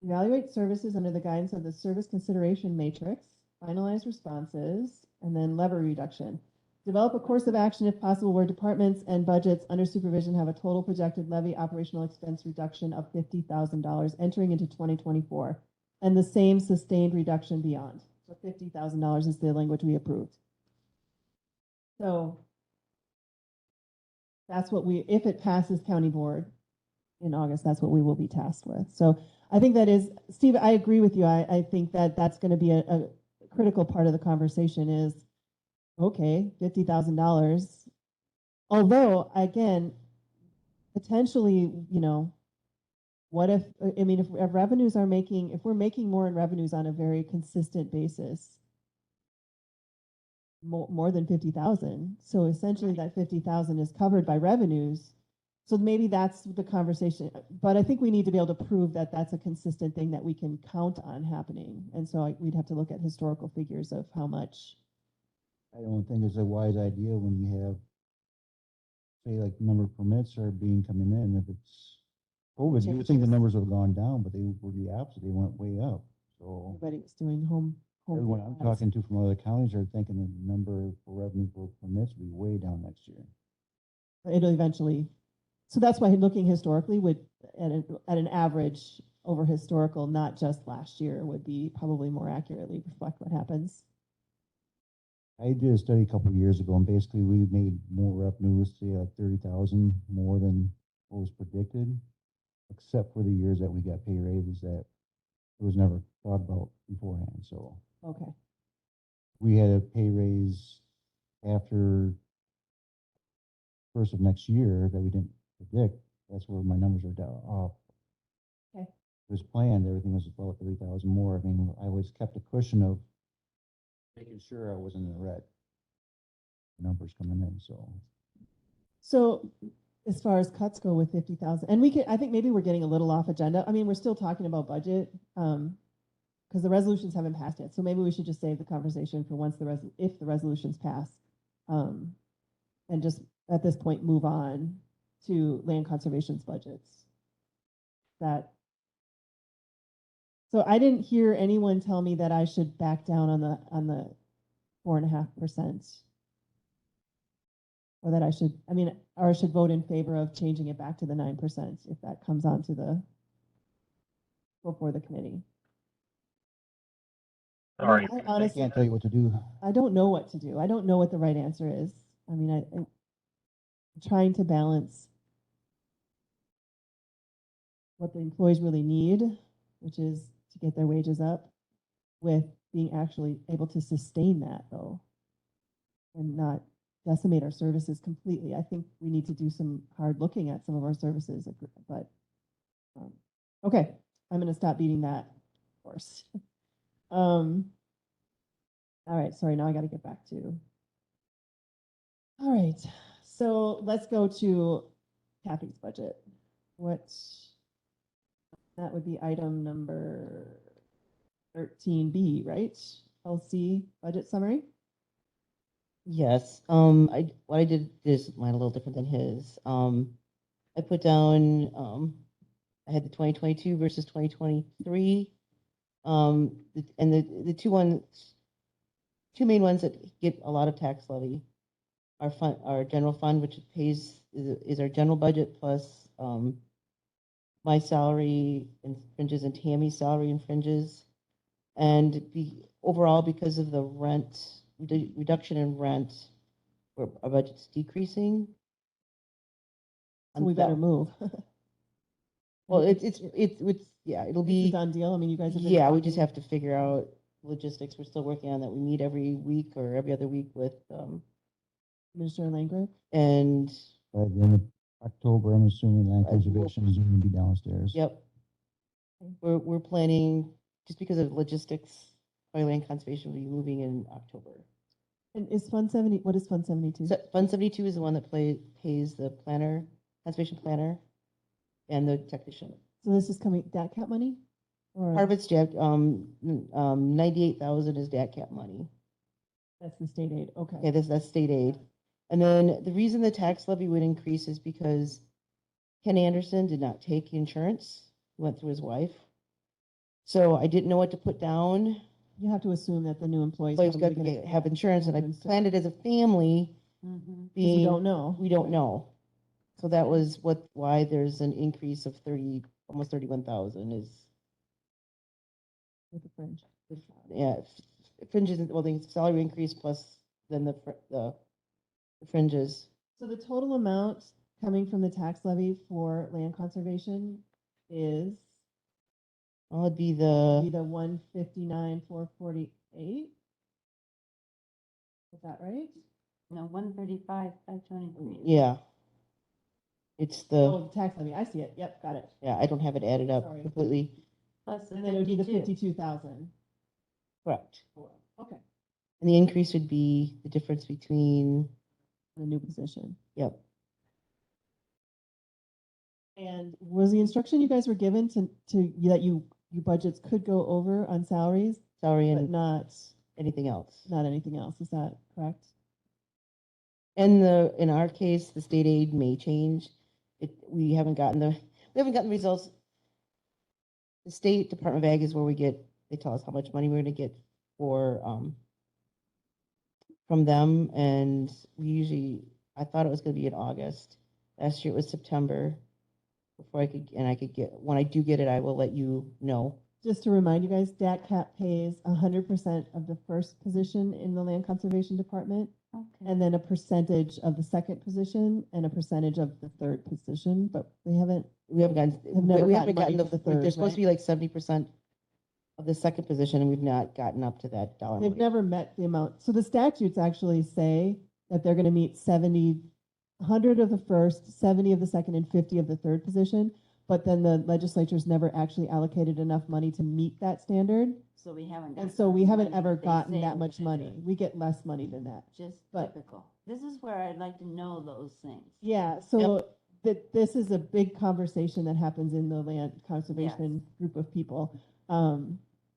evaluate services under the guidance of the service consideration matrix, finalize responses, and then levy reduction. Develop a course of action if possible where departments and budgets under supervision have a total projected levy operational expense reduction of $50,000 entering into 2024 and the same sustained reduction beyond. So $50,000 is the language we approved. So that's what if it passes county board in August, that's what we will be tasked with. So I think that is, Steve, I agree with you. I think that that's going to be a critical part of the conversation is, okay, $50,000. Although, again, potentially, what if, I mean, if revenues are if we're making more in revenues on a very consistent basis, more than 50,000. So essentially that 50,000 is covered by revenues. So maybe that's the conversation, but I think we need to be able to prove that that's a consistent thing that we can count on happening. And so we'd have to look at historical figures of how much. I don't think it's a wise idea when you have, say, like number of permits are coming in. If it's COVID, you would think the numbers would have gone down, but they were the opposite. They went way up. So Everybody was doing home everyone I'm labs. talking to from other counties are thinking the number for revenue for permits will be way down next year. It'll eventually So that's why looking historically would, at an average over historical, not just last year, would be probably more accurately reflect what happens. I did a study a couple of years ago, and basically we made more revenues, say like 30,000 more than what was predicted, except for the years that we got pay raises that it was never thought about beforehand. So Okay. we had a pay raise after first of next year that we didn't predict. That's where my numbers are down off. Okay. It was planned, everything was about 30,000 more. I mean, I always kept a cushion of making sure I wasn't in the red. Numbers coming in, so. So as far as cuts go with 50,000, and we can, I think maybe we're getting a little off agenda. I mean, we're still talking about budget, because the resolutions haven't passed yet. So maybe we should just save the conversation for once if the resolutions pass. And just at this point, move on to land conservation's budgets. So I didn't hear anyone tell me that I should back down on the 4.5%. Or that I should, or I should vote in favor of changing it back to the 9% if that comes on to before the committee. Sorry. I I honestly, can't tell you what to do. I don't know what to do. I don't know what the right answer is. I'm trying to balance what the employees really need, which is to get their wages up, with being actually able to sustain that though, and not decimate our services completely. I think we need to do some hard looking at some of our services, but okay, I'm going to stop beating that horse. All right, sorry, now I got to get back to. All right, so let's go to Kathy's budget. That would be item number 13B, right? LC budget summary. Yes, what I did is mine a little different than his. I put down, I had the 2022 versus 2023. And the two main ones that get a lot of tax levy, our general fund, which is our general budget plus my salary and fringes and Tammy's salary and fringes. And overall, because of the reduction in rent, our budget's decreasing. So we better move. Well, yeah, it'll It's a be, done deal. You guys have been. yeah, we just have to figure out logistics. We're still working on that. We meet every week or every other week with, Commissioner Langgraf. and, By the end of October, I'm assuming land conservation is going to be downstairs. yep. We're planning, just because of logistics, probably land conservation will be moving in October. And is Fund 70, what is Fund 72? So Fund 72 is the one that pays the planner, conservation planner, and the technician. So this is coming, DAT cap money? Or Part of it's 98,000 is DAT cap money. that's the state aid, okay. Okay, that's state aid. And then the reason the tax levy would increase is because Ken Anderson did not take insurance. He went through his wife. So I didn't know what to put down. You have to assume that the new employees. Employees got probably to gonna- have insurance, and I Insurance. planned it as a family. 'Cause we Being, don't know. we don't know. So that was why there's an increase of almost 31,000 is, With the fringe. yeah, fringes, well, the salary increase plus then the fringes. So the total amount coming from the tax levy for land conservation is Well, it'd be be the, the 159,448. Is that right? No, 135,523. yeah. It's Oh, the, the tax levy, I see it, yep, got it. yeah, I don't have it added up Sorry. completely. Plus the And then it would be the 52. 52,000. Correct. Okay, And the increase would be the difference between, the new position. yep. And was the instruction you guys were given that you budgets could go over on salaries, Salary but and not anything else. anything else? Is that correct? And in our case, the state aid may change. We haven't gotten the results. The State Department of Ag is where they tell us how much money we're gonna get from them, and I thought it was gonna be in August, Last year it was September before I could get, when I do get it, I will let you know. Just to remind you guys, DAT CAP pays 100% of the first position in the Land Conservation Department, Okay. and then a percentage of the second position and a percentage of the third position, but We haven't gotten, Have never we haven't gotten gotten money for the third, there's supposed to right? be like 70% of the second position, and we've not gotten up to that dollar. they've amount. never met the amount. So the statutes actually say that they're going to meet 100 of the first, 70 of the second, and 50 of the third position. But then the legislature's never actually allocated enough money to meet that standard. So we haven't. And gotten so we the haven't money ever they gotten say that we're much gonna money. do. We get less money than that. Just but- typical. This is where I'd like to know those things. Yeah, so this is a big conversation that happens in the land conservation group of people.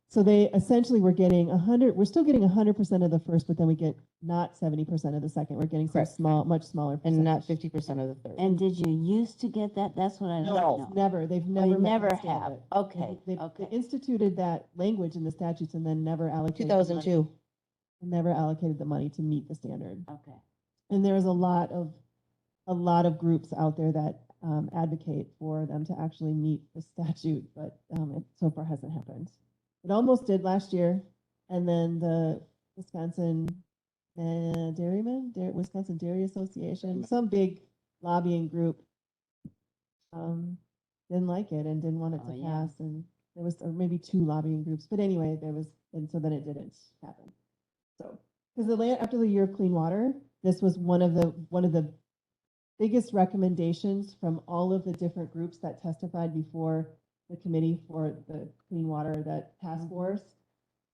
So they essentially we're getting 100, we're still getting 100% of the first, but then we get not 70% of the second. We're getting some Correct. much smaller And not percentage. 50% of the third. And did you used to get that? That's what I'd like to know. Never. They've Oh, never you met never that standard. have. Okay, They okay. instituted that language in the statutes and then never allocated the money- 2002. never allocated the money to meet the standard. Okay. And there's a lot of groups out there that advocate for them to actually meet the statute, but it so far hasn't happened. It almost did last year, and then the Wisconsin Wisconsin Dairy Association, some big lobbying group, didn't like it and didn't want it Oh, to yeah. pass, and there was or maybe two lobbying groups, but anyway, and so then it didn't happen. So, because after the year of clean water, this was one of the biggest recommendations from all of the different groups that testified before the committee for the clean water, that task force,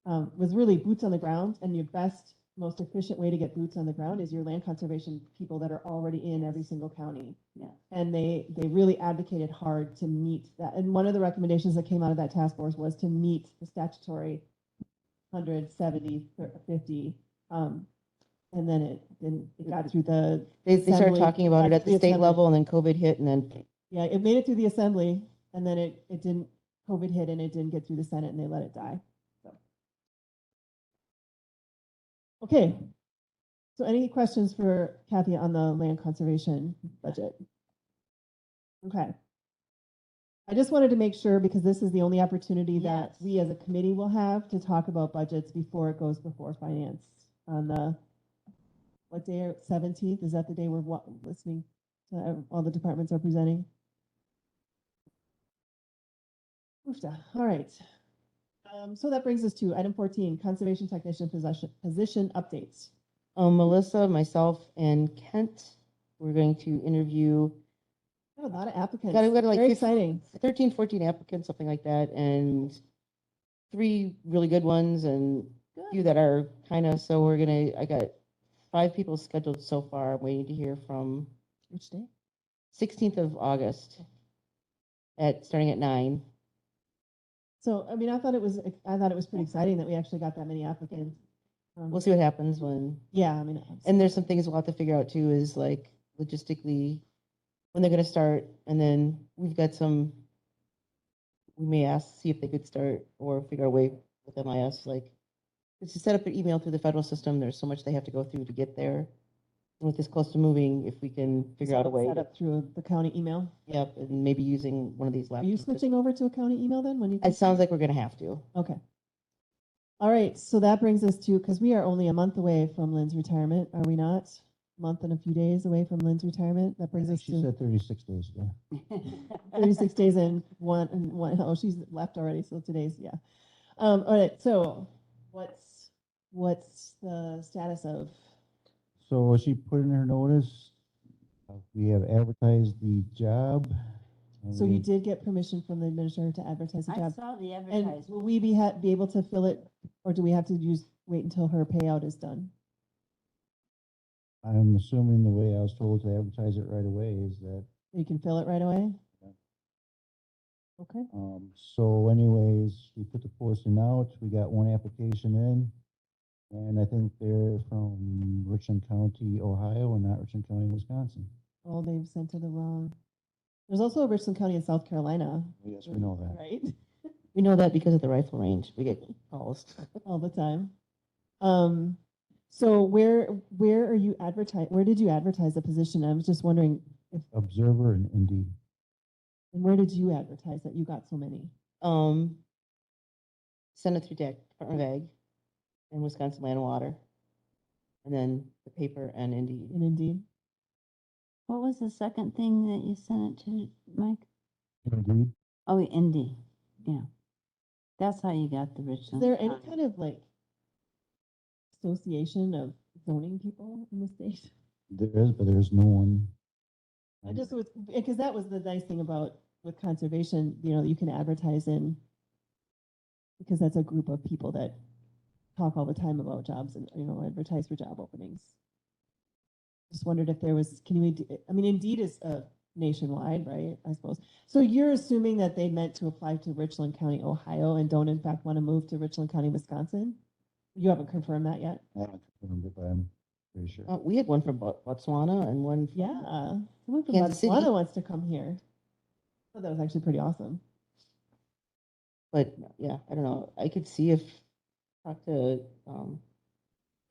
was really boots on the ground. And your best, most efficient way to get boots on the ground is your land conservation people that are already in every single county. Yeah. And they really advocated hard to meet that. And one of the recommendations that came out of that task force was to meet the statutory 170, 50. And then it got through the. They started assembly, talking about it got at through the state assembly. level, and then COVID hit, and then Yeah, it made it through the assembly, and then it didn't, COVID hit and it didn't get through the Senate and they let it die. So. Okay. So any questions for Kathy on the land conservation budget? Okay. I just wanted to make sure, because this is the only opportunity that Yes. we as a committee will have to talk about budgets before it goes before finance on the, what day, 17th? Is that the day we're listening to all the departments are presenting? Oofta. All right. So that brings us to item 14, conservation technician position updates. Melissa, myself, and Kent, we're going to interview Got a lot of applicants. we got like Very 15 exciting. 13, 14 applicants, something like that, and 3 really good ones and a few that are kind of, so I got 5 people scheduled so far. I'm waiting to hear from Which day? 16th of August starting at 9. So, I mean, I thought it was pretty exciting that we actually got that many applicants. We'll see what happens when, Yeah, I mean, and there's some things we'll have to figure out too, is like logistically when they're going to start. And then we've got we may see if they could start or figure a way with MIS, like to set up an email through the federal system. There's so much they have to go through to get there. And with this close to moving, if we can figure out a way. set up through the county email. Yep, and maybe using one of these laptops. Are you switching over to a county email then when you? It sounds like we're going to have to. Okay. All right, so that brings us to, because we are only a month away from Lynn's retirement, are we not? Month and a few days away from Lynn's retirement. That brings us She to said 36 days ago. 36 days and one. Oh, she's left already. So today's, yeah. All right. So what's the status of? So she put in her notice. We have advertised the job. and So you we- did get permission from the administrator to advertise the I job. saw the And advertisement. will we be able to fill it, or do we have to wait until her payout is done? I'm assuming the way I was told to advertise it right away is that, You can fill it right away? Yeah. Okay. so anyways, we put the posting out. We got one application in. And I think they're from Richland County, Ohio, and not Richland County, Wisconsin. Oh, they've sent to the wrong. There's also a Richland County in South Carolina. Yes, we know that. Right? We know that because of the rifle range. We get calls. All the time. So where are you where did you advertise the position? I was just wondering, Observer and Indeed. And where did you advertise that you got so many? Send it through Department of Ag and Wisconsin Land and Water. And then the paper and Indeed. In Indeed? What was the second thing that you sent it to, Mike? Indeed. Oh, Indy, yeah. That's how you got the Is Richland. there any County. kind of like association of zoning people in the state? There is, but there's no one. I just was, because that was the nice thing about with conservation, you know, you can advertise in, because that's a group of people that talk all the time about jobs and, you know, advertise for job openings. Just wondered if there was, can we, I mean, Indeed is nationwide, right? I suppose. So you're assuming that they meant to apply to Richland County, Ohio, and don't in fact want to move to Richland County, Wisconsin? You haven't confirmed that yet? I haven't confirmed it, but I'm pretty sure. We had one from Botswana and one from Yeah, someone from Kansas City. Botswana wants to come here. Oh, that was actually pretty awesome. But yeah, I don't know. I could see if talk to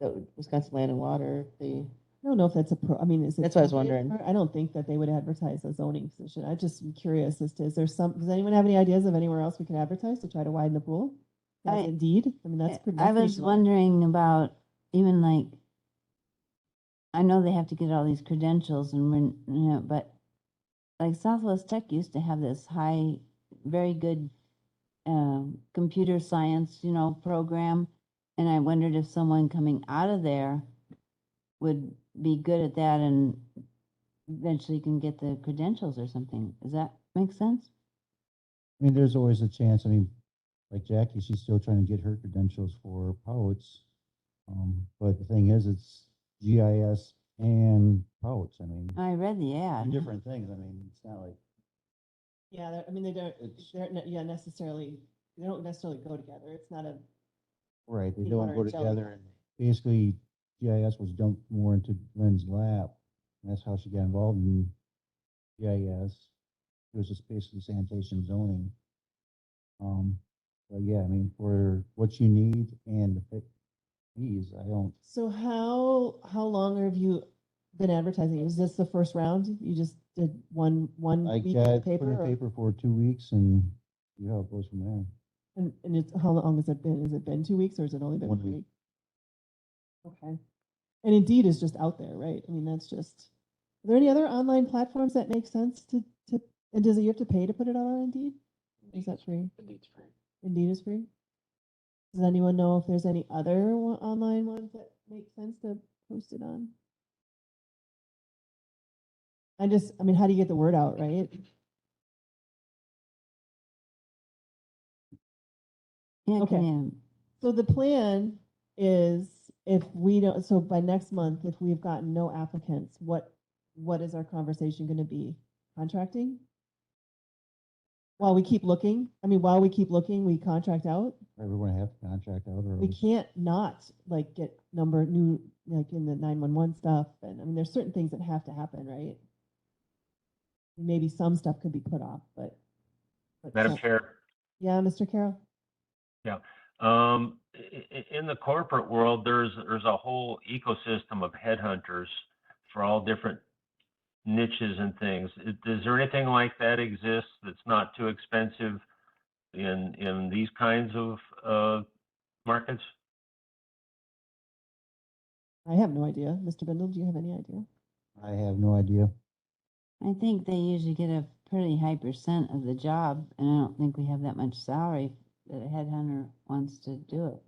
the Wisconsin Land and Water. If they I don't know if that's I mean, is it? That's what I was appropriate wondering. for- I don't think that they would advertise a zoning position. I just am curious as to, is there does anyone have any ideas of anywhere else we can advertise to try to widen the pool? As Indeed? I mean, that's pretty. I was nationwide. wondering about even like, I know they have to get all these credentials and when, you know, but like Southwest Tech used to have this very good computer science, you know, program. And I wondered if someone coming out of there would be good at that and eventually can get the credentials or something. Does that make sense? I mean, there's always a chance. I mean, like Jackie, she's still trying to get her credentials for POUTS. But the thing is, it's GIS and POUTS. I mean, I read the ad. different things. I mean, it's not like Yeah, I mean, they don't, It's- they're, not- yeah, necessarily, they don't necessarily go together. It's not a, right. They Peanut don't butter go and jelly. together. And basically, GIS was dumped more into Lynn's lap. And that's how she got involved in GIS. It was just basically sanitation zoning. But yeah, I mean, for what you need and the fees, I don't. so how long have you been advertising? Is this the first round? You just did one I week in got the put in paper? the or- paper for 2 weeks and see how it goes from there. And it's, how long has it been? Has it been 2 weeks or has it only been 1 1 week. week? Okay. And Indeed is just out there, right? I mean, that's just, are there any other online platforms that make sense and you have to pay to put it out on Indeed? Is that free? Indeed's free. Indeed is free? Does anyone know if there's any other online ones that make sense to post it on? I mean, how do you get the word out, right? Yeah, Okay. can you, So the plan is if we don't, so by next month, if we've gotten no applicants, what is our conversation going to be? Contracting? While we keep looking, while we keep looking, we contract out. Right, we're gonna have to contract out or We else- can't not like get new, like in the 911 stuff. And I mean, there's certain things that have to happen, right? Maybe some stuff could be put off, but. Madam some- Chair. Yeah, Mr. Carroll? In the corporate world, there's a whole ecosystem of headhunters for all different niches and things. Does there anything like that exist that's not too expensive in these kinds of markets? I have no idea. Mr. Bindle, do you have any idea? I have no idea. I think they usually get a pretty high percent of the job, and I don't think we have that much salary that a headhunter wants to do it.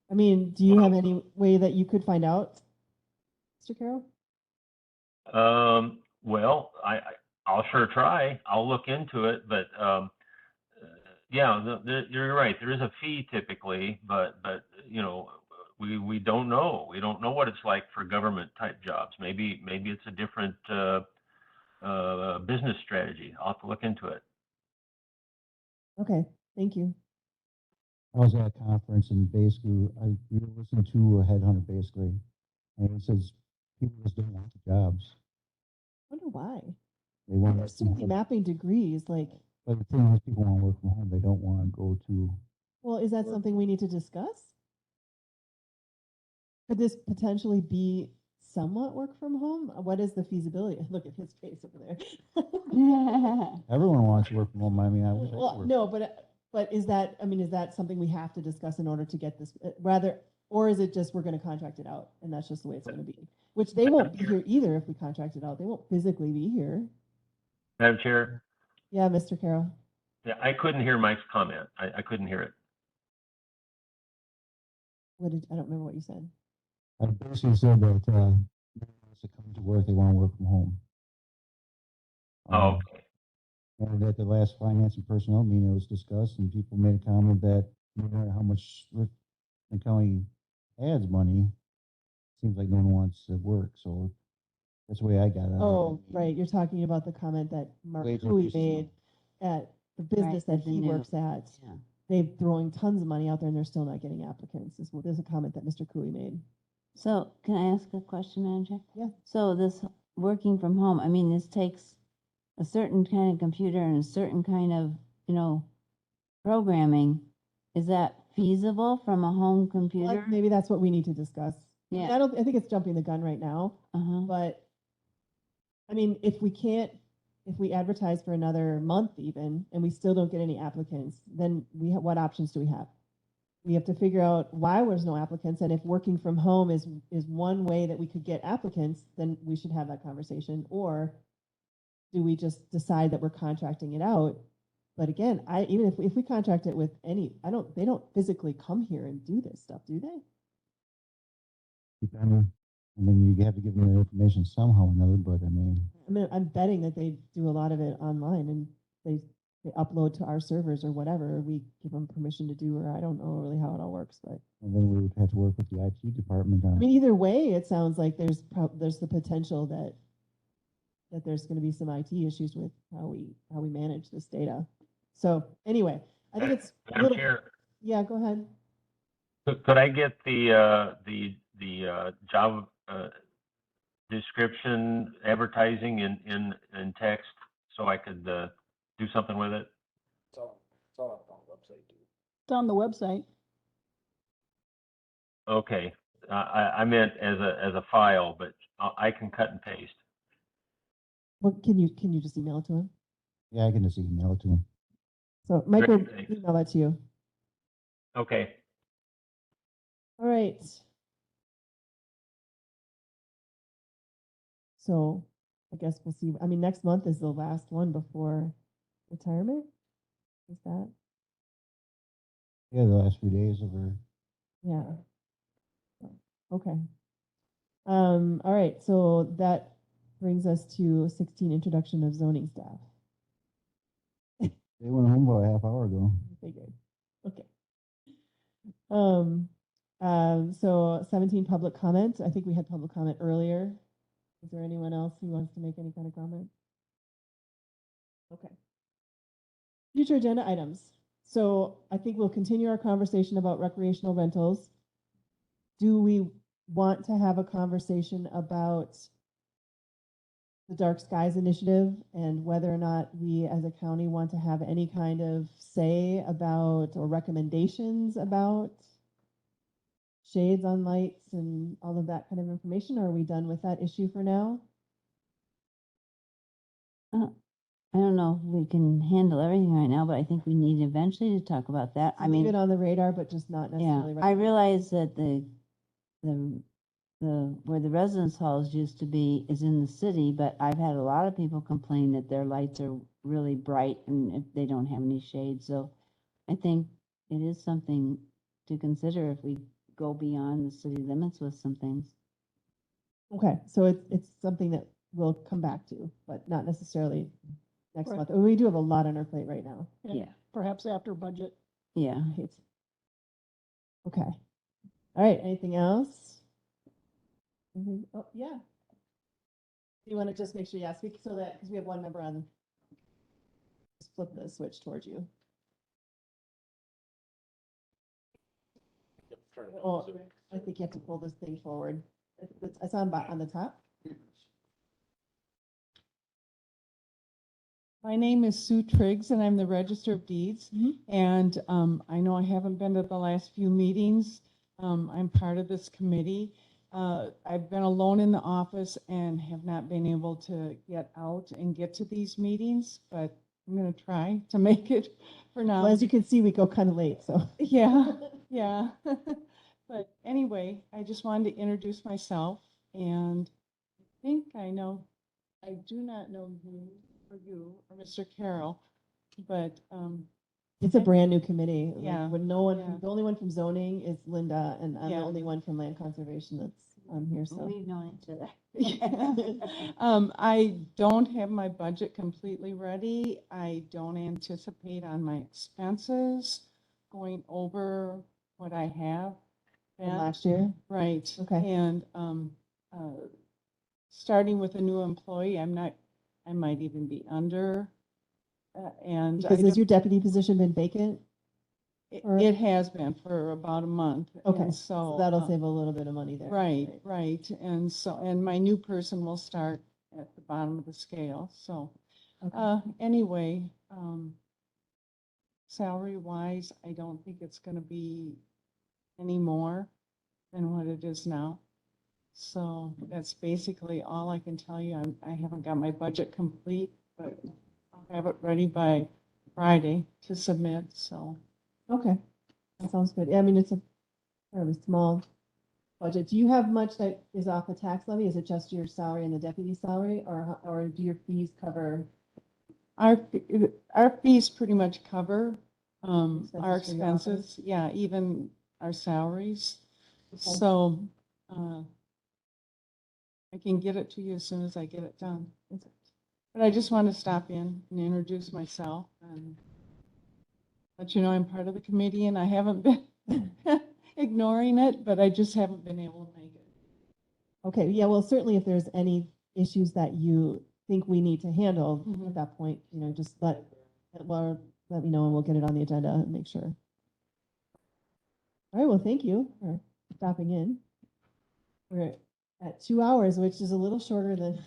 I mean, do you have any way that you could find out, Mr. Carroll? Well, I'll sure try. I'll look into it, but yeah, you're right. There is a fee typically, but you know, we don't know. We don't know what it's like for government type jobs. Maybe it's a different business strategy. I'll have to look into it. Okay, thank you. I was at a conference and basically we were listening to a headhunter basically, and it says people just don't want the jobs. I wonder why. They want There's so many mapping degrees, like, But the thing is, people want to work from home. They don't want to go to. well, is that something we need to discuss? Could this potentially be somewhat work from home? What is the feasibility? Look at his face over there. Everyone wants to work from home. I mean, I wish I could Well, work. no, but is that, I mean, is that something we have to discuss in order to get this, rather, or is it just we're gonna contract it out and that's just the way it's gonna be? Which they won't be here either if we contract it out. They won't physically be here. Madam Chair, Yeah, Mr. Carroll. yeah, I couldn't hear Mike's comment. I couldn't hear it. I don't remember what you said. I basically said that, everyone wants to come to work, they want to work from home. Oh, okay. And at the last finance and personnel meeting, it was discussed, and people made a comment that no matter how much Richland County adds money, seems like no one wants to work, so that's the way I got it. Oh, right, you're talking about the comment that Mark Wage Cooley increases, made at the business that at the he new- works at. Yeah. They're throwing tons of money out there and they're still not getting applicants. There's a comment that Mr. Cooley made. So can I ask a question, Manager? Yeah. So this working from home, I mean, this takes a certain kind of computer and a certain kind of, programming. Is that feasible from a home computer? Maybe that's what we need to discuss. Yeah. I think it's jumping the gun right now, Uh-huh. but I mean, if we advertise for another month even, and we still don't get any applicants, then what options do we have? We have to figure out why there's no applicants, and if working from home is one way that we could get applicants, then we should have that conversation. Or do we just decide that we're contracting it out? But again, even if we contract it with they don't physically come here and do this stuff, do they? I mean, you have to give them the information somehow or another, but I mean, I'm betting that they do a lot of it online and they upload to our servers or whatever we give them permission to do, or I don't know really how it all works, but and then we would have to work with the IT department I on. mean, either way, it sounds like there's the potential that there's going to be some IT issues with how we manage this data. So anyway, I think it's a Madam little, Chair, yeah, go ahead. could I get the job description advertising in text so I could do something with it? It's on the website. Okay, I meant as a file, but I can cut and paste. Well, can you just email it to him? Yeah, I can just email it to them. So Mike will Great, thanks. email that to you. Okay. All right. So I guess we'll see. I mean, next month is the last one before retirement. Is that? Yeah, the last few days of her. Yeah. Okay. All right. So that brings us to 16, introduction of zoning staff. They went home about a half hour ago. I figured. Okay. So 17, public comment. I think we had public comment earlier. Is there anyone else who wants to make any kind of comment? Okay. Future agenda items. So I think we'll continue our conversation about recreational rentals. Do we want to have a conversation about the Dark Skies Initiative and whether or not we as a county want to have any kind of say about or recommendations about shades on lights and all of that kind of information? Or are we done with that issue for now? I don't know if we can handle everything right now, but I think we need eventually to talk about that. I Leave mean, it on the radar, but just not yeah, necessarily. right I now. realize that the where the residence halls used to be is in the city, but I've had a lot of people complain that their lights are really bright and if they don't have any shade. So I think it is something to consider if we go beyond the city limits with some things. Okay, so it's something that we'll come back to, but not necessarily next Right. month. We do have a lot on our plate right now. And Yeah. perhaps after budget. Yeah. Right. Okay. All right, anything else? Oh, yeah. You want to just make sure you speak so that, because we have one member on, just flip the switch towards you. Oh, I think you have to pull this thing forward. It's on the top. My name is Sue Triggs, and I'm the Register of Deeds. Mhm. And I know I haven't been to the last few meetings. I'm part of this committee. I've been alone in the office and have not been able to get out and get to these meetings, but I'm gonna try to make it for now. Well, as you can see, we go kind of late, so. Yeah, yeah. But anyway, I just wanted to introduce myself, and I think I do not know you or Mr. Carroll, but It's a brand new committee. like, Yeah, When no one, yeah. the only one from zoning is Linda, and I'm the Yeah. only one from land conservation that's on here, so. We've known each other. I don't have my budget completely ready. I don't anticipate on my expenses going over what I have. From been. last year, Right. Okay. And starting with a new employee, I might even be under. And I because has don't- your deputy position been vacant? or- it has been for about a month. Okay, And so so. that'll save a little bit of money there. Right. And my new person will start at the bottom of the scale. So, Okay. anyway, salary wise, I don't think it's gonna be any more than what it is now. So that's basically all I can tell you. I haven't got my budget complete, but I'll have it ready by Friday to submit, so. Okay, that sounds good. Yeah, I mean, it's a fairly small budget. Do you have much that is off the tax levy? Is it just your salary and the deputy salary, or do your fees cover? Our fees pretty much cover, our Expenses for your office? expenses, yeah, even our salaries. Okay. So, I can get it to you as soon as I get it done. But I just want to stop in and introduce myself and let you know I'm part of the committee, and I haven't been ignoring it, but I just haven't been able to make it. Okay, yeah, well, certainly if there's any issues that you think we need to handle Mhm. at that point, just let me know and we'll get it on the agenda and make sure. All right, well, thank you for stopping in. We're at 2 hours, which is a little shorter than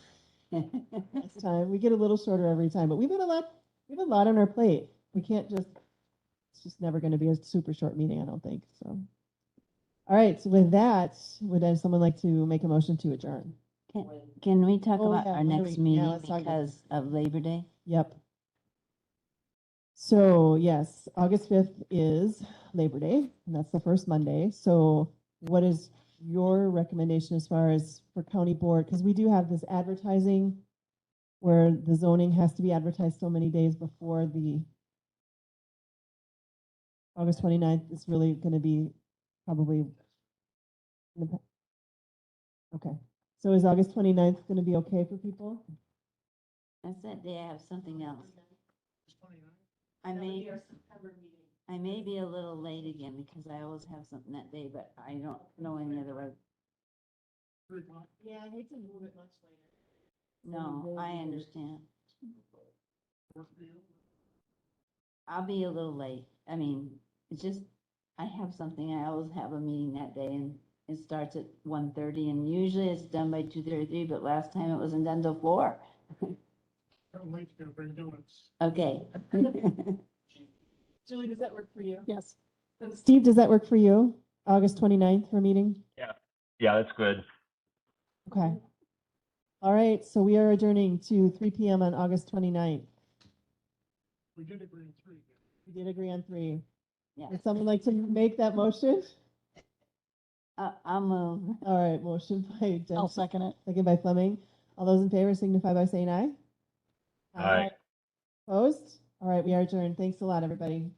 last time. We get a little shorter every time, but we have a lot on our plate. It's just never going to be a super short meeting, I don't think, so. All right, so with that, would someone like to make a motion to adjourn? Can we talk Oh, about yeah, our why don't next we- yeah, meeting let's talk about because of Labor Day? Yep. So yes, August 5th is Labor Day, and that's the first Monday. So what is your recommendation as far as for county board? Because we do have this advertising where the zoning has to be advertised so many days before the August 29th is really going to be probably. Okay. So is August 29th going to be okay for people? That's that day I have something else. I may be a little late again because I always have something that day, but I don't know any other way. Yeah, I hate to move it much later. No, I understand. I'll be a little late. I mean, it's just, I have something, I always have a meeting that day and it starts at 1:30 and usually it's done by 2:33, but last time it wasn't done till 4. Okay. Julie, does that work for you? Yes. Steve, does that work for you? August 29th for a meeting? Yeah, that's good. Okay. All right, so we are adjourning to 3 p.m. on August 29th. We did agree on 3. Yeah. Would someone like to make that motion? I'll move. All right, motion by I'll Jensen, second it. second by Fleming. All those in favor signify by saying aye. Aye. Opposed? All right, we are adjourned. Thanks a lot, everybody.